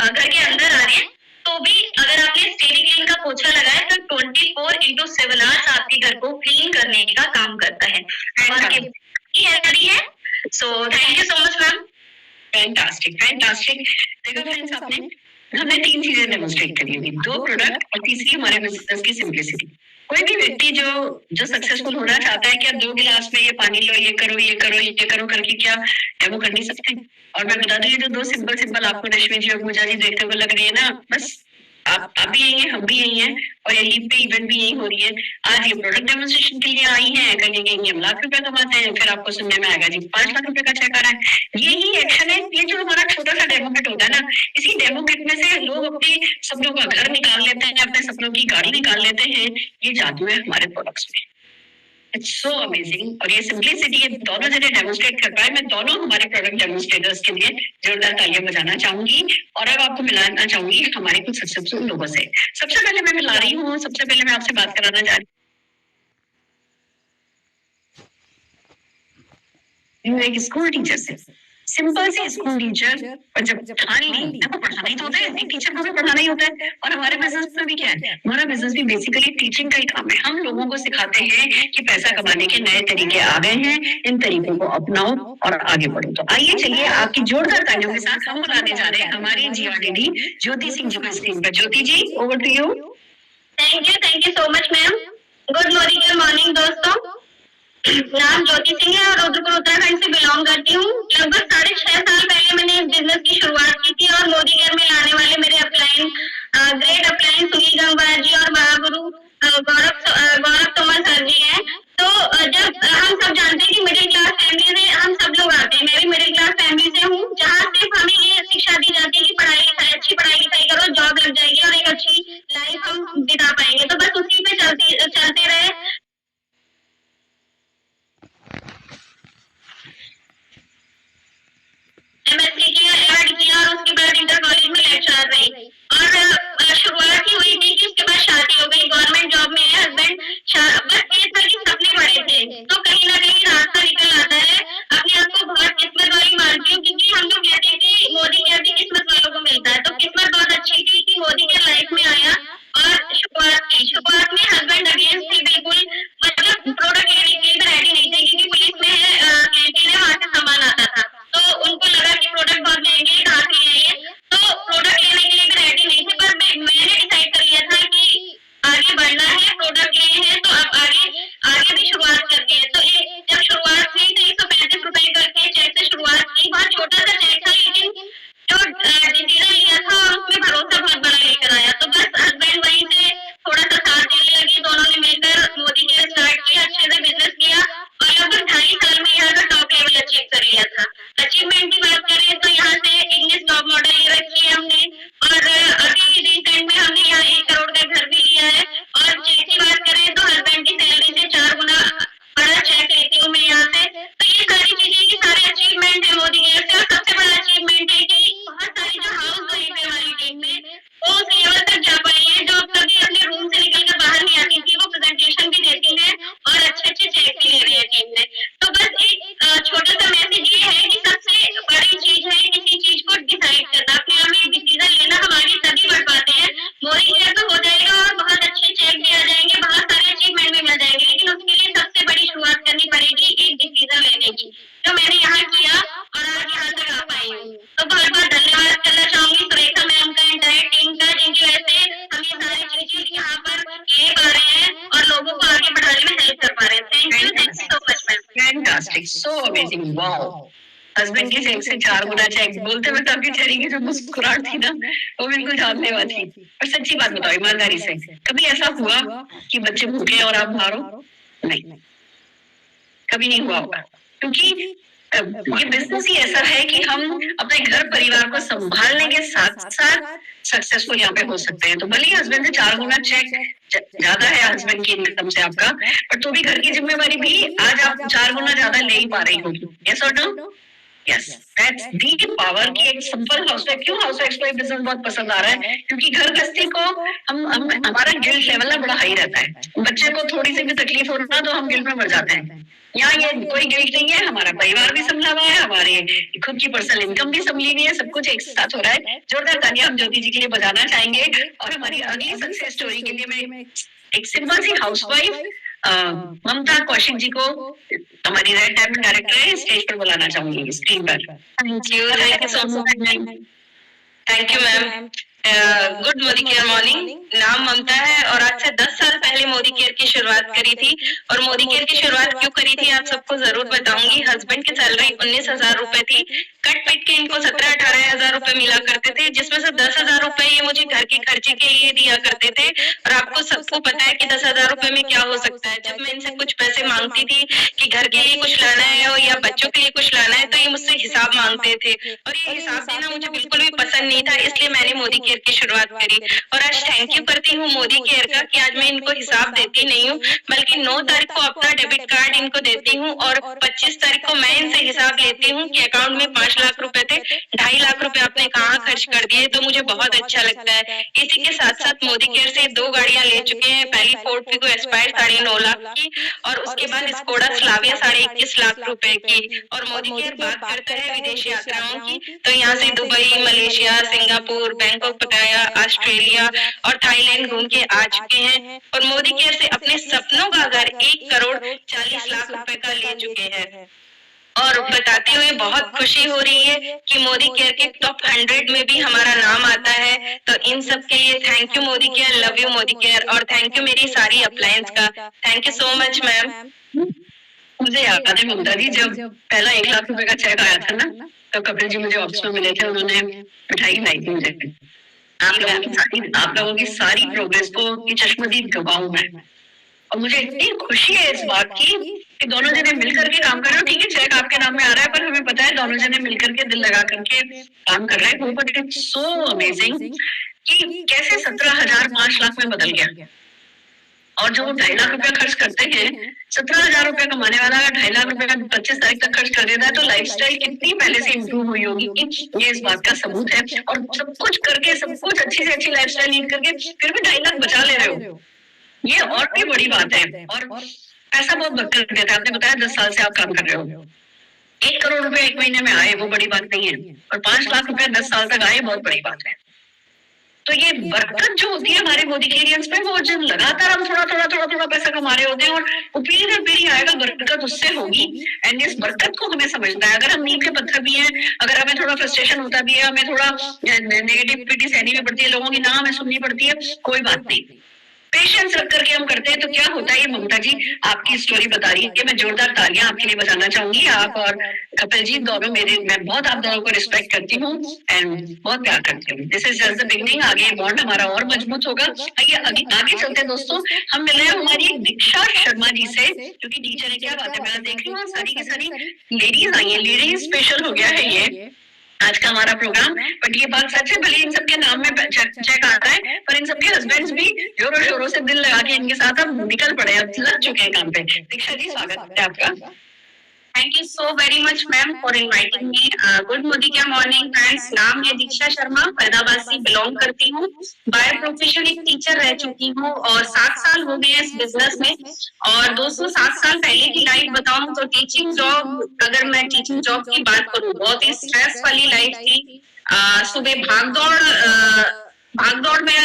घर के अंदर आ रहे हैं तो भी अगर आपने स्टेरिक्लीन का पोछा लगाया तो 24/7 आवर्स आपके घर को क्लीन करने का काम करता है। So thank you so much ma'am. Fantastic, fantastic. देखो फ्रेंड्स, आपने हमने 3 चीजें डेमोन्स्ट्रेट करी होगी, 2 प्रोडक्ट और तीसरी हमारे बिजनेस की सिंप्लिसिटी। कोई भी व्यक्ति जो सक्सेसफुल होना चाहता है, क्या 2 गिलास में ये पानी लो, ये करो, ये करो, ये करो करके क्या डेमो कर नहीं सकते? और मैं बता दूं, ये जो 2 सिंपल आपको रश्मि जी और पूजा जी देखते हुए लग रही है ना, बस आप भी यही हैं, हम भी यही हैं, और यही पे इवेंट भी यही हो रही है। आज ये प्रोडक्ट डेमोन्स्ट्रेशन के लिए आई हैं, कहीं कहीं हम लाख रुपए कमाते हैं, फिर आपको सुनने में आएगा जी 5 लाख रुपए का चेक आ रहा है। यही एक्शन है, ये जो हमारा छोटा सा डेमो किट होता है ना, इसी डेमो किट में से लोग अपने सपनों का घर निकाल लेते हैं, अपने सपनों की गाड़ी निकाल लेते हैं। ये जादू है हमारे प्रोडक्ट्स में। It's so amazing. और ये सिंप्लिसिटी ये दोनों जने डेमोन्स्ट्रेट कर पाए। मैं दोनों हमारे प्रोडक्ट डेमोन्स्ट्रेटर्स के लिए जोरदार तालियां बजाना चाहूंगी और अब आपको मिलाना चाहूंगी हमारे कुछ सक्सेसफुल लोगों से। सबसे पहले मैं मिला रही हूँ, सबसे पहले मैं आपसे बात कराना चाह रही हूँ एक स्कूल टीचर से। सिंपल सी स्कूल टीचर, और जब ठान ली आपको पढ़ाना ही तो होता है, एक टीचर को भी पढ़ाना ही होता है। और हमारे बिजनेस में भी क्या है, हमारा बिजनेस भी बेसिकली टीचिंग का ही काम है। हम लोगों को सिखाते हैं कि पैसा कमाने के नए तरीके आ गए हैं, इन तरीकों को अपनाओ और आगे बढ़ो। तो आइए चलिए आपकी जोरदार तालियों के साथ हम बुलाने जा रहे हैं हमारी जीआरडीडी ज्योति सिंह जी को स्क्रीन पर। Jyoti ji, over to you. Thank you so much ma'am. Good morning दोस्तों। नाम ज्योति सिंह है और रुद्रपुर उत्तराखंड से बिलोंग करती हूँ। लगभग 6.5 साल पहले मैंने इस बिजनेस की शुरुआत की थी और मोदी केयर में लाने वाले मेरे upline great upline Sunil Gangwar ji और महागुरु गौरव तोमर सर जी हैं। तो जब हम सब जानते हैं कि मिडिल क्लास फैमिली से हम सब लोग आते हैं, मैं भी मिडिल क्लास फैमिली से हूँ, जहाँ सिर्फ हमें ये शिक्षा दी जाती है कि अच्छी पढ़ाई लिखाई करो, जॉब लग जाएगी और एक अच्छी लाइफ हम बिता पाएंगे। तो बस उसी पे चलते रहे। एमएससी किया, एड किया और उसके बाद इंटर कॉलेज में लेक्चरर रही। और शुरुआत ही हुई थी कि उसके बाद शादी हो गई, गवर्नमेंट जॉब में है हस्बैंड। बस ये था कि सपने बड़े थे। तो कहीं ना कहीं रास्ता निकल आता है। अपने आप को बहुत किस्मत वाली मानती हूँ, क्योंकि हम लोग कहते हैं कि मोदी केयर भी किस्मत वालों को मिलता है। तो किस्मत बहुत अच्छी थी कि मोदी केयर लाइफ में आया और शुरुआत में हस्बैंड अगेंस्ट थी बिल्कुल, मतलब प्रोडक्ट लेने के लिए रेडी नहीं थे, क्योंकि पुलिस में कैंटीन है, वहां से सामान आता था। तो उनको लगा कि प्रोडक्ट बहुत महंगे हैं, कहाँ से लाइए, तो प्रोडक्ट लेने के लिए भी रेडी नहीं थे। पर मैंने डिसाइड कर लिया था कि आगे बढ़ना है, प्रोडक्ट लिए हैं तो अब आगे भी शुरुआत करते हैं। तो जब शुरुआत हुई तो 135 रुपए करके चेक से शुरुआत की। बहुत छोटा सा चेक था, लेकिन जो डिसीजन लिया था और उसमें भरोसा बहुत बड़ा लेकर आया। तो बस हस्बैंड वहीं से थोड़ा सा साथ देने लगे, दोनों ने मिलकर मोदी केयर स्टार्ट किया, अच्छे से बिजनेस किया और लगभग 2.5 साल में यहाँ का टॉप लेवल अचीव कर लिया था। अचीवमेंट की बात करें तो यहाँ से इंग्लिश टॉप मॉडल ले रखी है हमने, और अभी रिसेंट में हमने यहाँ 1 करोड़ का घर भी लिया है। और चेक की बात करें तो हस्बैंड की सैलरी से 4 गुना बड़ा चेक लेती हूँ मैं यहाँ से। तो ये सारी चीजें की सारे अचीवमेंट है मोदी केयर से। और सबसे बड़ा अचीवमेंट है कि बहुत सारी जो हाउस वाइफ है हमारी टीम में, वो उस लेवल तक जा पाई है जो कभी अपने रूम से निकलकर बाहर नहीं आती थी। वो प्रेजेंटेशन भी देती है और अच्छे चेक भी ले रही है टीम में। तो बस एक छोटा सा मैसेज ये है कि सबसे बड़ी चीज है किसी चीज को डिसाइड करना, अपने आप में डिसीजन लेना। हम आगे तभी बढ़ पाते हैं। मोदी केयर तो हो जाएगा और बहुत अच्छे चेक भी आ जाएंगे, बहुत सारे अचीवमेंट भी मिल जाएंगे, लेकिन उसके लिए सबसे बड़ी शुरुआत करनी पड़ेगी एक डिसीजन लेने की, जो मैंने यहाँ किया और आज यहाँ तक आ पाई हूँ। तो बहुत बहुत धन्यवाद करना चाहूंगी सुरेखा मैम का, एंटायर टीम का, जिनकी वजह से हम ये सारी चीजें यहाँ पर ले पा रहे हैं और लोगों को आगे बढ़ाने में हेल्प कर पा रहे हैं। Thank you so much ma'am. Fantastic, so amazing, wow. Husband की चेक से 4 गुना चेक बोलते हुए आपकी चेहरे की जो मुस्कुराहट थी ना, वो बिल्कुल जानलेवा थी। और सच्ची बात बताओ ईमानदारी से, कभी ऐसा हुआ कि बच्चे भूखे और आप बाहर हो? नहीं, कभी नहीं हुआ होगा, क्योंकि ये बिजनेस ही ऐसा है कि हम अपने घर परिवार को संभालने के साथ साथ सक्सेसफुल यहाँ पे हो सकते हैं। तो भले ही हस्बैंड से 4 गुना चेक ज्यादा है हस्बैंड की इनकम से आपका, पर तो भी घर की जिम्मेवारी भी आज आप 4 गुना ज्यादा ले ही पा रही होगी। यस और no? Yes, that's the power की एक सिंपल हाउसवाइफ। क्यों हाउसवाइफ को बिजनेस बहुत पसंद आ रहा है? क्योंकि घर गृहस्थी को हमारा गिल्ट लेवल ना बड़ा हाई रहता है। बच्चे को थोड़ी सी भी तकलीफ हो ना तो हम गिल्ट में मर जाते हैं। यहाँ ये कोई गिल्ट नहीं है, हमारा परिवार भी संभला हुआ है, हमारे खुद की पर्सनल इनकम भी संभली हुई है, सब कुछ एक साथ हो रहा है। जोरदार तालियां हम ज्योति जी के लिए बजाना चाहेंगे। और हमारी अगली सक्सेस स्टोरी के लिए मैं एक सिंपल सी हाउसवाइफ ममता कौशिक जी को, हमारी रेड डायमंड डायरेक्टर है, स्टेज पर बुलाना चाहूंगी, स्क्रीन पर। Thank you so much ma'am. Thank you ma'am. Good Modi care morning. नाम ममता है और आज से 10 साल पहले मोदी केयर की शुरुआत करी थी। और मोदी केयर की शुरुआत क्यों करी थी आप सबको जरूर बताऊंगी। हस्बैंड की सैलरी 19,000 रुपए थी। कट पिट के इनको 17-18 हजार रुपए मिला करते थे, जिसमें से 10,000 रुपए ये मुझे घर के खर्चे के लिए दिया करते थे। और आपको सबको पता है कि 10,000 रुपए में क्या हो सकता है। जब मैं इनसे कुछ पैसे मांगती थी कि घर के लिए कुछ लाना है या बच्चों के लिए कुछ लाना है, तो ये मुझसे हिसाब मांगते थे और ये हिसाब देना मुझे बिल्कुल भी पसंद नहीं था। इसलिए मैंने मोदी केयर की शुरुआत करी और आज थैंक यू करती हूँ मोदी केयर का कि आज मैं इनको हिसाब देती नहीं हूँ, बल्कि 9 तारीख को अपना डेबिट कार्ड इनको देती हूँ और 25 तारीख को मैं इनसे हिसाब लेती हूँ कि अकाउंट में 5 लाख रुपए थे, 2.5 लाख रुपए आपने कहाँ खर्च कर दिए। तो मुझे बहुत अच्छा लगता है। इसी के साथ साथ मोदी केयर से 2 गाड़ियां ले चुके हैं। पहली फोर्ड फिगो एस्पायर 9.5 लाख की और उसके बाद स्कोडा स्लाविया 21.5 लाख रुपए की। और मोदी केयर बात करता है विदेश यात्राओं की, तो यहाँ से दुबई, मलेशिया, सिंगापुर, बैंकॉक, पटाया, ऑस्ट्रेलिया और थाईलैंड घूम के आ चुके हैं और मोदी केयर से अपने सपनों का घर 1 करोड़ 40 लाख रुपए का ले चुके हैं। और बताते हुए बहुत खुशी हो रही है कि मोदी केयर के टॉप 100 में भी हमारा नाम आता है। तो इन सब के लिए thank you Modi care, love you Modi care और थैंक यू मेरी सारी अपलायंस का। Thank you so much ma'am. मुझे याद है ममता जी, जब पहला 1 लाख रुपए का चेक आया था ना, तो कपिल जी मुझे ऑफिस में मिले थे, उन्होंने मिठाई खिलाई थी मुझे। आप लोगों की सारी प्रोग्रेस को की चश्मदीद गवाऊं मैं। और मुझे इतनी खुशी है इस बात की कि दोनों जने मिलकर के काम कर रहे हो। ठीक है, चेक आपके नाम में आ रहा है, पर हमें पता है दोनों जने मिलकर के दिल लगा करके काम कर रहे हैं। बट इट्स सो अमेजिंग कि कैसे 17,000 5 लाख में बदल गया। और जो 2.5 लाख रुपया खर्च करते हैं, 17,000 रुपया कमाने वाला अगर 2.5 लाख रुपया 25 तारीख तक खर्च कर देता है, तो लाइफस्टाइल कितनी पहले से इम्प्रूव हुई होगी कि ये इस बात का सबूत है। और सब कुछ करके, सब कुछ अच्छी से अच्छी लाइफस्टाइल लीड करके फिर भी 2.5 लाख बचा ले रहे हो, ये और भी बड़ी बात है। और पैसा बहुत बरकत देता है। आपने बताया 10 साल से आप काम कर रहे हो, 1 करोड़ रुपए 1 महीने में आए वो बड़ी बात नहीं है, और 5 लाख रुपए 10 साल तक आए बहुत बड़ी बात है। तो ये बरकत जो होती है हमारे मोदी केरियंस पे, वो जब लगातार हम थोड़ा पैसा कमा रहे होते हैं और वो पीढ़ी आएगा, बरकत उससे होगी। एंड इस बरकत को हमें समझना है। अगर हम नींद के पत्थर भी हैं, अगर हमें थोड़ा फ्रस्ट्रेशन होता भी है, हमें थोड़ा नेगेटिविटी सहनी भी पड़ती है, लोगों की ना हमें सुननी पड़ती है, कोई बात नहीं, पेशेंस रख करके हम करते हैं तो क्या होता है। ये ममता जी आपकी स्टोरी बता रही है कि मैं जोरदार तालियां आपके लिए बजाना चाहूंगी। आप और कपिल जी दोनों मैं बहुत आप दोनों को रिस्पेक्ट करती हूँ एंड बहुत प्यार करती हूँ। This is just the beginning. आगे बॉन्ड हमारा और मजबूत होगा। आइए आगे चलते हैं दोस्तों। हम मिल रहे हैं हमारी दीक्षा शर्मा जी से, क्योंकि टीचर है। क्या बात है, मैं देख रही हूँ सारी की सारी लेडीज आई है, लेडीज स्पेशल हो गया है ये आज का हमारा प्रोग्राम। बट ये बात सच है, भले इन सबके नाम में चेक आता है, पर इन सबके हस्बैंड्स भी जोरों शोरों से दिल लगा के इनके साथ अब निकल पड़े, अब लग चुके हैं काम पे। दीक्षा जी स्वागत है आपका। Thank you so very much, ma'am, for inviting me. Good Modi Care morning, friends. नाम है दीक्षा शर्मा, फरीदाबाद से बिलोंग करती हूँ। बाय प्रोफेशन एक टीचर रह चुकी हूँ और 7 साल हो गए इस बिजनेस में। और दोस्तों 7 साल पहले की लाइफ बताऊँ तो टीचिंग जॉब, अगर मैं टीचिंग जॉब की बात करूँ, बहुत ही स्ट्रेस वाली लाइफ थी। सुबह भागदौड़ में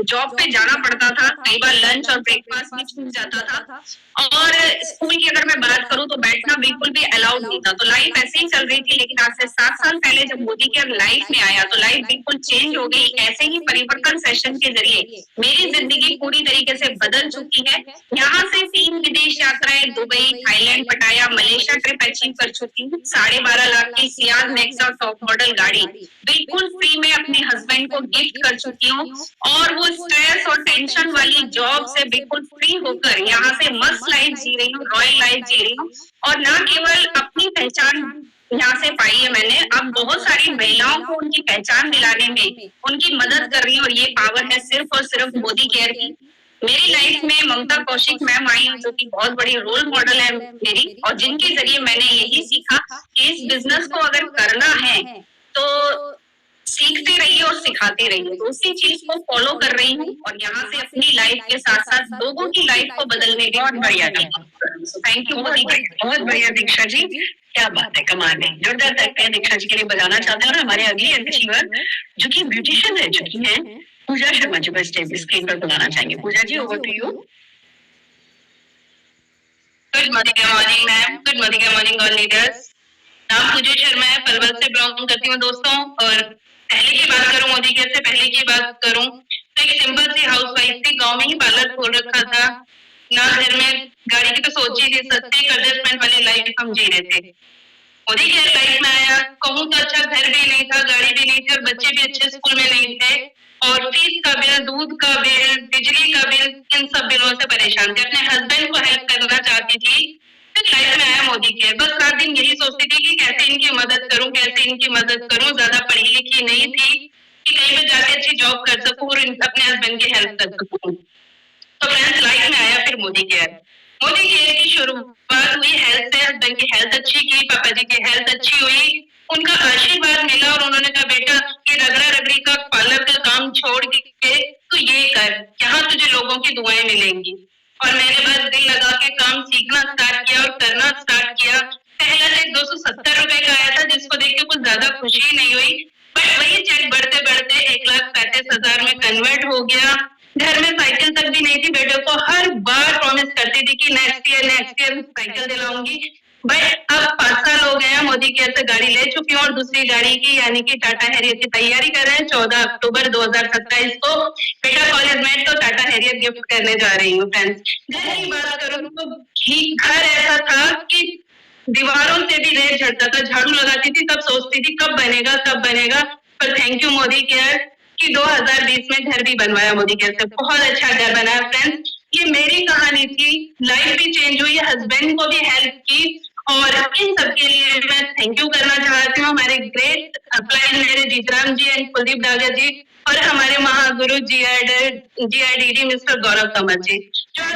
जॉब पे जाना पड़ता था, कई बार लंच और ब्रेकफास्ट भी छूट जाता था। और स्कूल की अगर मैं बात करूं तो बैठना बिल्कुल भी अलाउड नहीं था। तो लाइफ ऐसे ही चल रही थी। लेकिन आज से 7 साल पहले जब मोदी केयर लाइफ में आया तो लाइफ बिल्कुल चेंज हो गई। ऐसे ही परिवर्तन सेशन के जरिए मेरी जिंदगी पूरी तरीके से बदल चुकी है। यहाँ से 3 विदेश यात्राएं, दुबई, थाईलैंड, पटाया, मलेशिया ट्रिप अचीव कर चुकी हूँ। 12.5 लाख की सियाज नेक्सा टॉप मॉडल गाड़ी बिल्कुल फ्री में अपने हस्बैंड को गिफ्ट कर चुकी हूँ। और वो स्ट्रेस और टेंशन वाली जॉब से बिल्कुल फ्री होकर यहाँ से मस्त लाइफ जी रही हूँ, रॉयल लाइफ जी रही हूँ। और न केवल अपनी पहचान यहाँ से पाई है मैंने, अब बहुत सारी महिलाओं को उनकी पहचान दिलाने में उनकी मदद कर रही हूँ। और ये पावर है सिर्फ और सिर्फ मोदी केयर की। मेरी लाइफ में ममता कौशिक मैम आई, जो कि बहुत बड़ी रोल मॉडल है मेरी, और जिनके जरिए मैंने यही सीखा कि इस बिजनेस को अगर करना है तो सीखते रहिए और सिखाते रहिए। तो उसी चीज को फॉलो कर रही हूँ और यहाँ से अपनी लाइफ के साथ साथ लोगों की लाइफ को बदलने के बहुत बढ़िया। थैंक यू, बहुत बढ़िया दीक्षा जी, क्या बात है, कमाल है। जोरदार तक दीक्षा जी के लिए बजाना चाहते हैं। और हमारे अगली अचीवर जो की ब्यूटिशियन रह चुकी है, पूजा शर्मा जी को स्क्रीन पर बुलाना चाहेंगे। Pooja ji, over to you. Good morning ma'am, good morning all leaders. नाम पूजा शर्मा है, पलवल से बिलोंग करती हूँ दोस्तों। और पहले की बात करूं, मोदी केयर से पहले की बात करूं तो एक सिंपल सी हाउस वाइफ थी, गांव में ही पार्लर खोल रखा था, ना घर में गाड़ी की तो सोची थी, सस्ती एडजस्टमेंट वाली लाइफ हम जी रहे थे। मोदी केयर लाइफ में आया, कहूँ तो अच्छा घर भी नहीं था, गाड़ी भी नहीं थी और बच्चे भी अच्छे स्कूल में नहीं थे और फीस का बिल, दूध का बिल, बिजली का बिल, इन सब बिलों से परेशान थे। अपने हस्बैंड को हेल्प करना चाहती थी, फिर लाइफ में आया मोदी केयर। बस रात दिन यही सोचती थी कि कैसे इनकी मदद करूं, कैसे इनकी मदद करूं। ज्यादा पढ़ी लिखी नहीं थी कि कहीं पे जाके अच्छी जॉब कर सकूं और अपने हस्बैंड की हेल्प कर सकूं। तो फ्रेंड्स लाइफ में आया फिर मोदी केयर। मोदी केयर की शुरुआत हुई हेल्थ से, हस्बैंड की हेल्थ अच्छी की, पापा जी की हेल्थ अच्छी हुई, उनका आशीर्वाद मिला और उन्होंने कहा बेटा ये रगड़ा रगड़ी का पार्लर का काम छोड़ के तो ये कर, यहाँ तुझे लोगों की दुआएं मिलेंगी। और मैंने बस दिल लगा के काम सीखना स्टार्ट किया और करना स्टार्ट किया। पहला चेक 270 रुपए का आया था, जिसको देख के कुछ ज्यादा खुशी नहीं हुई, बट वही चेक बढ़ते बढ़ते 1,35,000 में कन्वर्ट हो गया। घर में साइकिल तक भी नहीं थी, बेटे को हर बार प्रॉमिस करती थी कि नेक्स्ट ईयर साइकिल दिलाऊंगी। बट अब 5 साल हो गए, मोदी केयर से गाड़ी ले चुकी हूँ और दूसरी गाड़ी की यानी कि टाटा हैरियर की तैयारी कर रहे हैं। 14 अक्टूबर 2027 को बेटा कॉलेज में तो टाटा हैरियर गिफ्ट करने जा रही हूँ। फ्रेंड्स घर की बात करूँ तो घर ऐसा था कि दीवारों से भी रेत झड़ता था, झाड़ू लगाती थी तब सोचती थी कब बनेगा। पर थैंक यू मोदी केयर कि 2020 में घर भी बनवाया मोदी केयर से, बहुत अच्छा घर बनाया। फ्रेंड्स ये मेरी कहानी थी, लाइफ भी चेंज हुई, हस्बैंड को भी हेल्प की और इन सबके लिए मैं थैंक यू करना चाहती हूँ हमारे ग्रेट अपलाइन मेरे जीतराम जी एंड कुलदीप डागर जी और हमारे महागुरु GIDD मिस्टर गौरव कमर जी, जो आज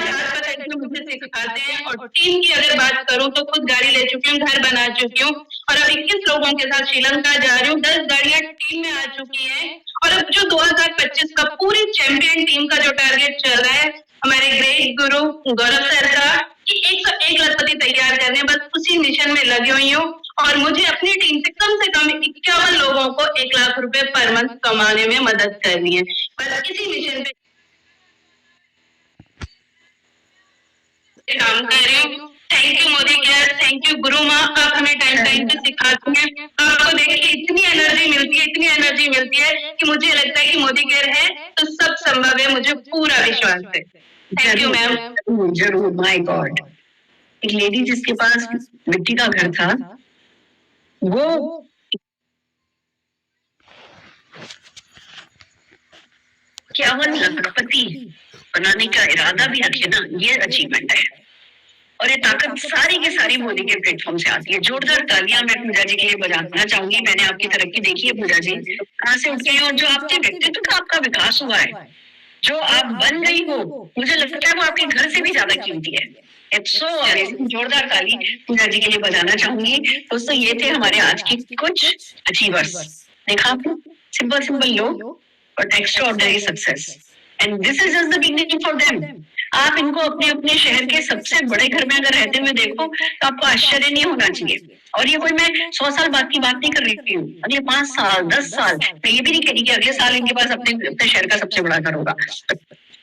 मुझे सिखाते हैं। और टीम की अगर बात करूं तो खुद गाड़ी ले चुकी हूँ, घर बना चुकी हूँ और अब 21 लोगों के साथ श्रीलंका जा रही हूँ। 10 गाड़ियां टीम में आ चुकी है और अब जो 2025 का पूरी चैंपियन टीम का जो टारगेट चल रहा है हमारे ग्रेट गुरु गौरव सर का कि 101 लखपति तैयार करने, बस उसी मिशन में लगी हुई हूँ और मुझे अपनी टीम से कम 51 लोगों को 1 लाख रुपए पर मंथ कमाने में मदद करनी है। बस इसी मिशन पे काम कर रही हूँ। Thank you Modi care, thank you गुरु माँ, आप हमें टाइम पे सिखाती हैं। आपको देखिए इतनी एनर्जी मिलती है कि मुझे लगता है कि मोदी केयर है तो सब संभव है, मुझे पूरा विश्वास है। Thank you ma'am. जरूर, माय गॉड। एक लेडी जिसके पास मिट्टी का घर था, वो 51 लखपति बनाने का इरादा भी रखे ना, ये अचीवमेंट है। और ये ताकत सारी की सारी मोदी के प्लेटफॉर्म से आती है। जोरदार तालियां मैं पूजा जी के लिए बजाना चाहूंगी। मैंने आपकी तरक्की देखी है पूजा जी, कहाँ से उठे हैं और जो आपके व्यक्तित्व का आपका विकास हुआ है, जो आप बन गई हो, मुझे लगता है वो आपके घर से भी ज्यादा कीमती है। It's so amazing. जोरदार ताली पूजा जी के लिए बजाना चाहूंगी। दोस्तों ये थे हमारे आज के कुछ अचीवर्स। देखा आपने, सिंपल लोग but extraordinary success, and this is just the beginning for them. आप इनको अपने अपने शहर के सबसे बड़े घर में अगर रहते हुए देखो तो आपको आश्चर्य नहीं होना चाहिए। और ये कोई मैं 100 साल बाद की बात नहीं कर रही हूँ, अगले 5 साल 10 साल, मैं ये भी नहीं कह रही कि अगले साल इनके पास अपने शहर का सबसे बड़ा घर होगा,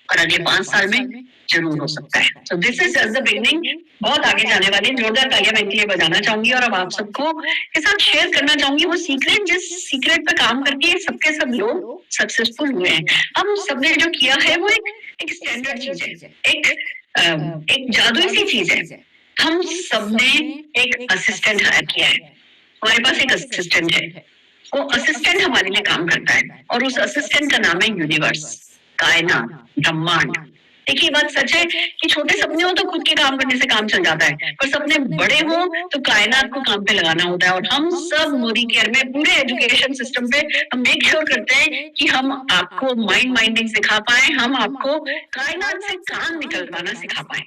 और अगले 5 साल में जरूर हो सकता है। तो this is just the beginning. बहुत आगे जाने वाले जोरदार तालियां मैं इनके लिए बजाना चाहूंगी और अब आप सबको के साथ शेयर करना चाहूंगी वो सीक्रेट, जिस सीक्रेट पे काम करके सबके सब लोग सक्सेसफुल हुए हैं। हम सबने जो किया है वो एक स्टैंडर्ड चीज है, एक जादुई सी चीज है। हम सबने एक असिस्टेंट हायर किया है, हमारे पास एक असिस्टेंट है, वो असिस्टेंट हमारे लिए काम करता है और उस असिस्टेंट का नाम है यूनिवर्स, कायनात, ब्रह्मांड। देखिए बात सच है कि छोटे सपने हो तो खुद के काम करने से काम चल जाता है, पर सपने बड़े हो तो कायनात को काम पे लगाना होता है। और हम सब मोदी केयर में पूरे एजुकेशन सिस्टम पे हम मेक श्योर करते हैं कि हम आपको माइंडिंग सिखा पाए, हम आपको कायनात से काम निकलवाना सिखा पाए।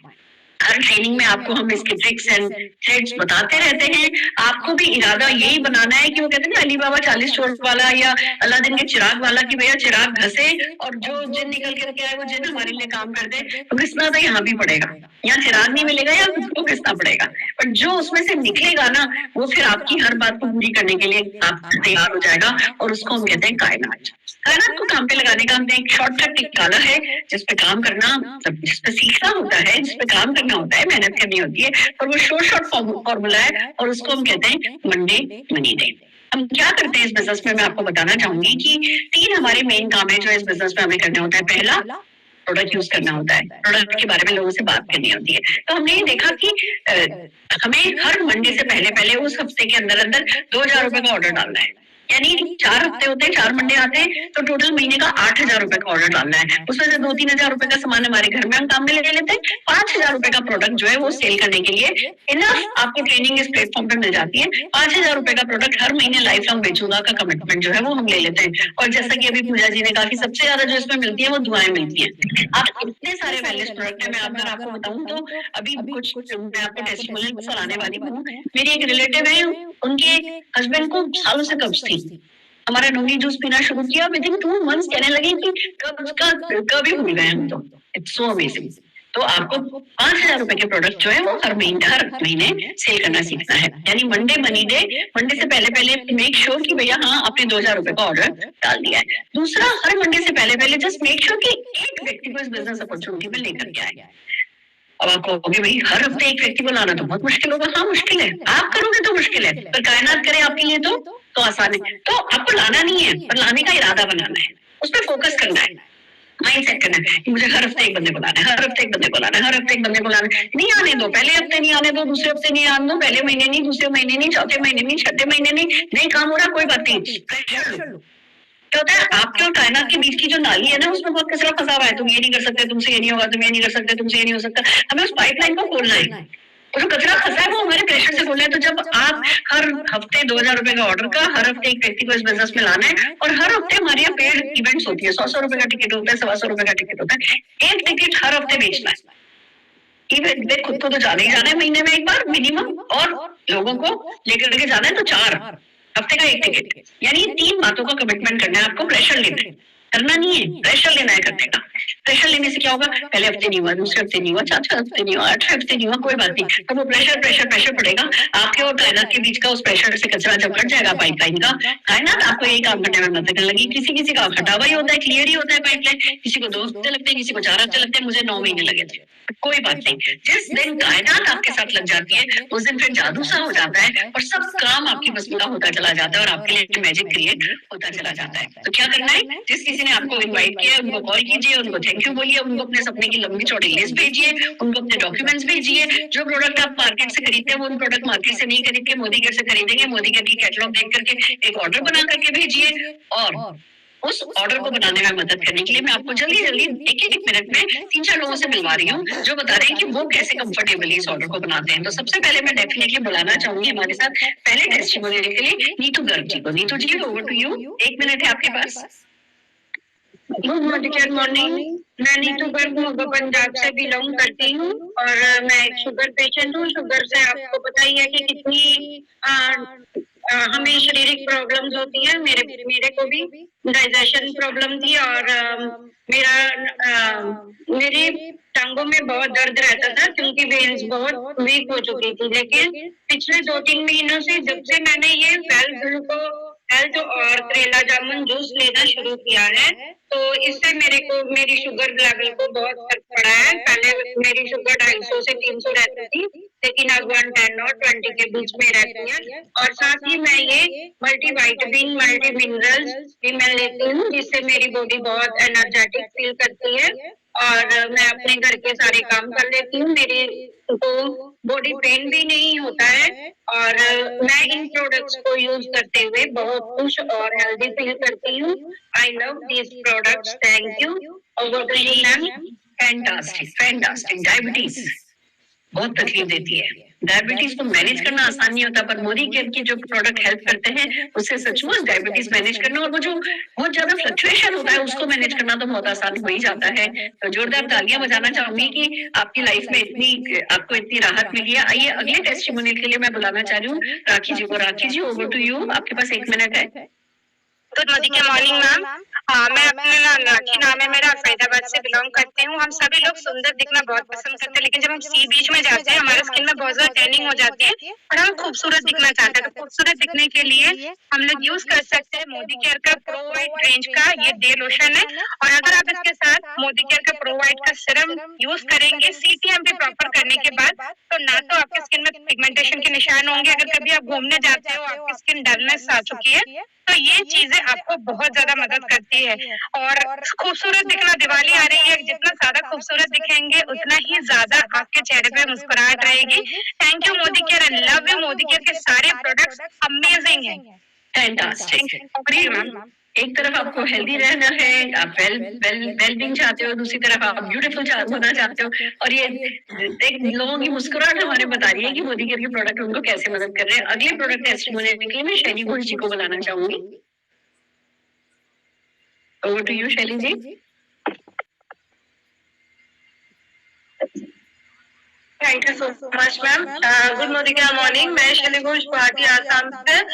हर ट्रेनिंग में आपको हम इसके ट्रिक्स एंड थ्रेड्स बताते रहते हैं। आपको भी इरादा यही बनाना है कि वो कहते हैं ना अली बाबा 40 चोट वाला या अलादीन के चिराग वाला, कि भैया चिराग घसे और जो जिन निकल करके आए वो जिन हमारे लिए काम कर दे। तो घिसना तो यहाँ भी पड़ेगा, यहाँ चिराग नहीं मिलेगा या उसको घिसना पड़ेगा, पर जो उसमें से निकलेगा ना वो फिर आपकी हर बात को पूरी करने के लिए आप तैयार हो जाएगा। और उसको हम कहते हैं कायनात। कायनात को काम पे लगाने का हमने एक शॉर्टकट निकाला है, जिसपे काम करना, जिसपे सीखना होता है, जिसपे काम करना होता है, मेहनत करनी होती है, और वो शॉर्ट फॉर्मूला है और उसको हम कहते हैं मंडे मनी डे। हम क्या करते हैं इस बिजनेस में, मैं आपको बताना चाहूंगी कि 3 हमारे मेन काम है जो इस बिजनेस में हमें करना होता है। पहला, प्रोडक्ट यूज करना होता है, प्रोडक्ट के बारे में लोगों से बात करनी होती है। तो हमने ये देखा कि हमें हर मंडे से पहले उस हफ्ते के अंदर 2,000 रुपए का ऑर्डर डालना है। यानी 4 हफ्ते होते हैं, 4 मंडे आते हैं, तो टोटल महीने का 8,000 रुपए का ऑर्डर डालना है। उसमें से 2-3 हजार रुपए का सामान हमारे घर में हम काम में ले लेते हैं। 5,000 रुपए का प्रोडक्ट जो है वो सेल करने के लिए इनफ आपको ट्रेनिंग इस प्लेटफॉर्म पे मिल जाती है। 5,000 रुपए का प्रोडक्ट हर महीने लाइफ लॉन्ग बेचूंगा का कमिटमेंट जो है वो हम ले लेते हैं। और जैसा कि अभी पूजा जी ने कहा कि सबसे ज्यादा जो इसमें मिलती है वो दुआएं मिलती है। आप इतने सारे वेलनेस प्रोडक्ट है, मैं अगर आपको बताऊं तो अभी कुछ मैं आपको टेस्टिमोनियल सुनाने वाली हूँ। मेरी एक रिलेटिव है, उनके हस्बैंड को सालों से कब्ज थी। हमारा नोनी जूस पीना शुरू किया, विद इन 2 मंथ्स कहने लगे कि कब ही भूल गए हम तो। It's so amazing. तो आपको 5,000 रुपए के प्रोडक्ट जो है वो हर महीने सेल करना सीखना है। यानी मंडे मनी डे, मंडे से पहले मेक श्योर कि भैया हाँ आपने 2,000 रुपए का ऑर्डर डाल दिया है। दूसरा, हर मंडे से पहले जस्ट मेक श्योर कि एक व्यक्ति को इस बिजनेस अपॉर्चुनिटी में लेकर के आए। अब आपको कहोगे भाई हर हफ्ते एक व्यक्ति को लाना तो बहुत मुश्किल होगा। हाँ मुश्किल है, आप करोगे तो मुश्किल है, पर कायनात करे आपके लिए तो आसान है। तो आपको लाना नहीं है, पर लाने का इरादा बनाना है, उस पर फोकस करना है, माइंड सेट करना है कि मुझे हर हफ्ते एक बंदे को लाना है, हर हफ्ते एक बंदे को लाना है, हर हफ्ते एक बंदे को लाना है। नहीं आने दो, पहले हफ्ते नहीं आने दो, दूसरे हफ्ते नहीं आने दो, पहले महीने नहीं, दूसरे महीने नहीं, चौथे महीने नहीं, छठे महीने नहीं काम हो रहा, कोई बात नहीं। क्या होता है, आपके और कायनात के बीच की जो नाली है ना, उसमें बहुत कचरा फंसा हुआ है। तुम ये नहीं कर सकते, तुमसे ये नहीं होगा, तुम ये नहीं कर सकते, तुमसे ये नहीं हो सकता। हमें उस पाइपलाइन को खोलना है, और जो कचरा फंसा है वो हमारे प्रेशर से खोलना है। तो जब आप हर हफ्ते 2,000 रुपए का ऑर्डर का, हर हफ्ते एक व्यक्ति को इस बिजनेस में लाना है, और हर हफ्ते हमारे यहाँ पेड इवेंट्स होती है। 100 रुपए का टिकट होता है, 125 रुपए का टिकट होता है। एक टिकट हर हफ्ते बेचना है। इवेंट खुद को तो जाना ही जाना है महीने में एक बार मिनिमम, और लोगों को लेकर के जाना है तो 4 हफ्ते का एक टिकट। यानी 3 बातों का कमिटमेंट करना है आपको। प्रेशर लेना है, करना नहीं है, प्रेशर लेना है करने का। प्रेशर लेने से क्या होगा, पहले हफ्ते नहीं हुआ, दूसरे हफ्ते नहीं हुआ, 4 हफ्ते नहीं हुआ, 8 हफ्ते नहीं हुआ, कोई बात नहीं। तो वो प्रेशर पड़ेगा आपके और कायनात के बीच का। उस प्रेशर से कचरा जब हट जाएगा पाइपलाइन का, कायनात आपको यही काम करने में मदद करने लगी। किसी का हटा हुआ ही होता है, क्लियर ही होता है पाइपलाइन। किसी को 2 हफ्ते लगते हैं, किसी को 4 हफ्ते लगते हैं, मुझे 9 महीने लगे थे। कोई बात नहीं, जिस दिन कायनात आपके साथ लग जाती है उस दिन फिर जादू सा हो जाता है, और सब काम आपकी बस पूरा होता चला जाता है, और आपके लिए मैजिक क्रिएट होता चला जाता है। तो क्या करना है, जिस किसी ने आपको इनवाइट किया उनको कॉल कीजिए, उनको थैंक यू बोलिए, उनको अपने सपने की लंबी चौड़ी लिस्ट भेजिए, उनको अपने डॉक्यूमेंट्स भेजिए। जो प्रोडक्ट आप मार्केट से खरीदते हैं वो उन प्रोडक्ट मार्केट से नहीं खरीद के मोदी केयर से खरीदेंगे। मोदी केयर की कैटलॉग देख करके एक ऑर्डर बना करके भेजिए, और उस ऑर्डर को बनाने में मदद करने के लिए मैं आपको जल्दी एक मिनट में 3-4 लोगों से मिलवा रही हूँ जो बता रहे हैं कि वो कैसे कंफर्टेबली इस ऑर्डर को बनाते हैं। तो सबसे पहले मैं डेफिनेटली बुलाना चाहूंगी हमारे साथ पहले टेस्टिमोनियल के लिए नीतू गर्ग जी को। नीतू जी, ओवर टू यू, 1 मिनट है आपके पास। गुड मॉर्निंग, मैं नीतू गर्ग मोगा पंजाब से बिलोंग करती हूँ, और मैं एक शुगर पेशेंट हूँ। शुगर से आपको पता ही है कि कितनी हमें शारीरिक प्रॉब्लम्स होती है। मेरे को भी डाइजेशन प्रॉब्लम थी, और मेरी टांगों में बहुत दर्द रहता था क्योंकि वेन्स बहुत वीक हो चुकी थी। लेकिन पिछले 2-3 महीनों से जब से मैंने ये वेल ग्लूको हेल्थ और करेला जामुन जूस लेना शुरू किया है, तो इससे मेरी शुगर लेवल को बहुत फर्क पड़ा है। पहले मेरी शुगर 250 से 300 रहती थी, लेकिन अब 110 और 20 के बीच में रहती है। और साथ ही मैं ये मल्टीविटामिन, मल्टी मिनरल्स भी मैं लेती हूँ, जिससे मेरी बॉडी बहुत एनर्जेटिक फील करती है, और मैं अपने घर के सारे काम कर लेती हूँ। मेरी को बॉडी पेन भी नहीं होता है, और मैं इन प्रोडक्ट्स को यूज करते हुए बहुत खुश और हेल्दी फील करती हूँ। I love this products, thank you. Over to you ma'am. Fantastic. Diabetes बहुत तकलीफ देती है। डायबिटीज को मैनेज करना आसान नहीं होता, पर मोदी केयर के जो प्रोडक्ट हेल्प करते हैं उससे सचमुच डायबिटीज मैनेज करना, और वो जो बहुत ज्यादा फ्लक्चुएशन होता है उसको मैनेज करना तो बहुत आसान हो ही जाता है। तो जोरदार तालियां बजाना चाहूंगी कि आपकी लाइफ में आपको इतनी राहत मिली है। आइए अगले टेस्टिमोनियल के लिए मैं बुलाना चाह रही हूँ राखी जी को। राखी जी, ओवर टू यू, आपके पास 1 मिनट है। Good morning ma'am. हाँ, मैं अपना मीनाक्षी नाम है मेरा, फरीदाबाद से बिलोंग करती हूँ। हम सभी लोग सुंदर दिखना बहुत पसंद करते हैं, लेकिन जब हम सी बीच में जाते हैं हमारे स्किन में बहुत ज्यादा टैनिंग हो जाती है और हम खूबसूरत दिखना चाहते हैं। तो खूबसूरत दिखने के लिए हम लोग यूज कर सकते हैं मोदी केयर का प्रो वाइट रेंज का ये डे लोशन है। और अगर आप इसके साथ मोदी केयर का प्रो वाइट का सिरम यूज करेंगे CTMP प्रॉपर करने के बाद, तो ना तो आपके स्किन में पिगमेंटेशन के निशान होंगे, अगर कभी आप घूमने जाते हो आपकी स्किन डलनेस आ चुकी है तो ये चीजें आपको बहुत ज्यादा मदद करती है। और खूबसूरत दिखना, दिवाली आ रही है, जितना ज्यादा खूबसूरत दिखेंगे उतना ही ज्यादा आपके चेहरे पे मुस्कुराहट रहेगी। Thank you Modi care and love you Modi care के सारे प्रोडक्ट्स अमेजिंग हैं। फैंटास्टिक। एक तरफ आपको हेल्दी रहना है, आप वेल बीइंग चाहते हो, दूसरी तरफ आप ब्यूटीफुल होना चाहते हो, और ये एक लोगों की मुस्कुराहट हमारे बता रही है कि मोदी केयर के प्रोडक्ट उनको कैसे मदद कर रहे हैं। अगले प्रोडक्ट टेस्टिमोनियल के लिए मैं शैली घोष जी को बुलाना चाहूंगी। Over to you Shaili ji. Thank you so much ma'am. Good morning, मैं शैली घोष गुवाहाटी आसाम से।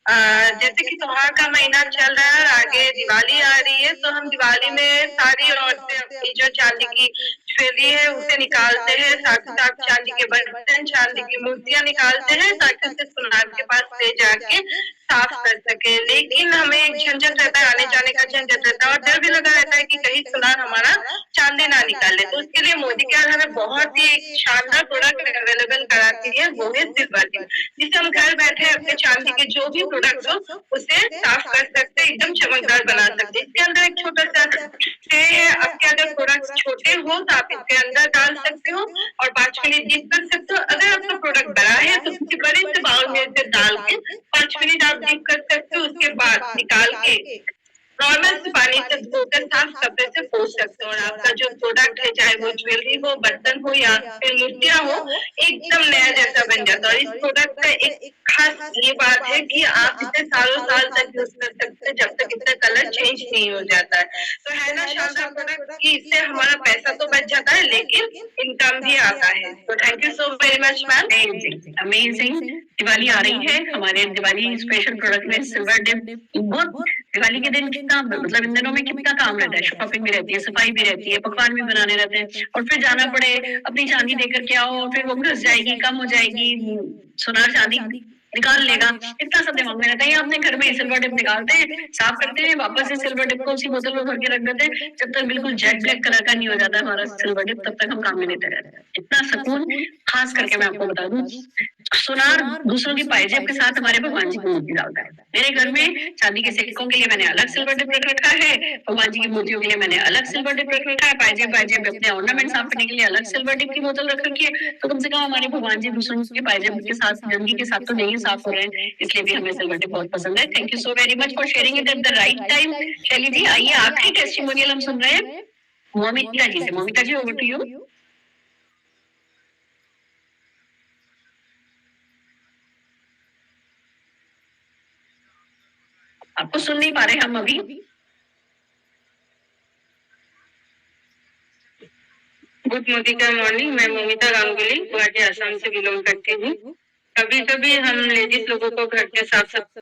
जैसे कि त्योहार का महीना चल रहा है और आगे दिवाली आ रही है, तो हम दिवाली में सारी औरतें अपनी जो चांदी की ज्वेलरी है उसे निकालते हैं, साथ ही साथ चांदी के बर्तन, चांदी की मूर्तियां निकालते हैं ताकि उसे सुनार के पास ले जाके साफ कर सके। लेकिन हमें एक झंझट रहता है, आने जाने का झंझट रहता है और डर भी लगा रहता है कि कहीं सुनार हमारा चांदी ना निकाल ले। तो उसके लिए मोदी केयर हमें बहुत ही शानदार प्रोडक्ट अवेलेबल कराती है, वो है सिल्वर टिप, जिसे हम घर बैठे अपने चांदी के जो भी प्रोडक्ट्स हो उसे साफ कर सकते हैं, एकदम चमकदार बना सकते हैं। इसके अंदर एक छोटा सा ट्रे है, आपके अगर प्रोडक्ट्स छोटे हो तो आप इसके अंदर डाल सकते हो और 5 मिनट डीप कर सकते हो। अगर आपका प्रोडक्ट बड़ा है तो किसी बड़े से बाउल में इसे डाल के 5 मिनट आप डीप कर सकते हो, उसके बाद निकाल के नॉर्मल से पानी से धोकर साफ कपड़े से पोंछ सकते हो और आपका जो प्रोडक्ट है, चाहे वो ज्वेलरी हो, बर्तन हो या फिर मूर्तियां हो, एकदम नया जैसा बन जाता है। और इस प्रोडक्ट का एक खास ये बात है कि आप इसे सालों साल तक यूज कर सकते हैं, जब तक इसका कलर चेंज नहीं हो जाता है। तो है ना शानदार प्रोडक्ट कि इससे हमारा पैसा तो बच जाता है लेकिन इनकम भी आता है। तो thank you so very much ma'am. Amazing. Diwali आ रही है, हमारे दिवाली स्पेशल प्रोडक्ट में सिल्वर डिप बहुत दिवाली के दिन कितना, मतलब इन दिनों में कितना काम रहता है, शॉपिंग भी रहती है, सफाई भी रहती है, पकवान भी बनाने रहते हैं, और फिर जाना पड़े अपनी चांदी देकर के आओ, फिर वो घस जाएगी, कम हो जाएगी, सोनार चांदी निकाल लेगा, इतना सब दिमाग में रहता है। अपने घर में सिल्वर डिप निकालते हैं, साफ करते हैं, वापस से सिल्वर डिप को उसी बोतल में भर के रख देते हैं, जब तक बिल्कुल जेट ब्लैक कलर का नहीं हो जाता है हमारा सिल्वर डिप, तब तक हम काम में लेते रहते हैं। इतना सुकून, खास करके मैं आपको बता दूं, सोनार दूसरों की पायजेब के साथ हमारे भगवान जी की मूर्ति डालता है। मेरे घर में चांदी के सिक्कों के लिए मैंने अलग सिल्वर डिप रख रखा है, भगवान जी की मूर्तियों के लिए मैंने अलग सिल्वर डिप रख रखा है, पायजेब अपने ऑर्नामेंट साफ करने के लिए अलग सिल्वर डिप की बोतल रख रखी है। तो कम से कम हमारे भगवान जी दूसरों के पायजेब के साथ, जंगी के साथ तो नहीं साफ हो रहे हैं, इसलिए भी हमें सिल्वर डिप बहुत पसंद है। Thank you so very much for sharing it at the right time. शैली जी आइए, आखिरी टेस्टिमोनियल हम सुन रहे हैं मोमिता जी से। मोमिता जी, ओवर टू यू। आपको सुन नहीं पा रहे हम अभी। गुड मॉर्निंग, मैं मोमिता गांगुली गुवाहाटी आसाम से बिलोंग करती हूँ। कभी कभी हम लेडीज लोगों को घर के साफ सफाई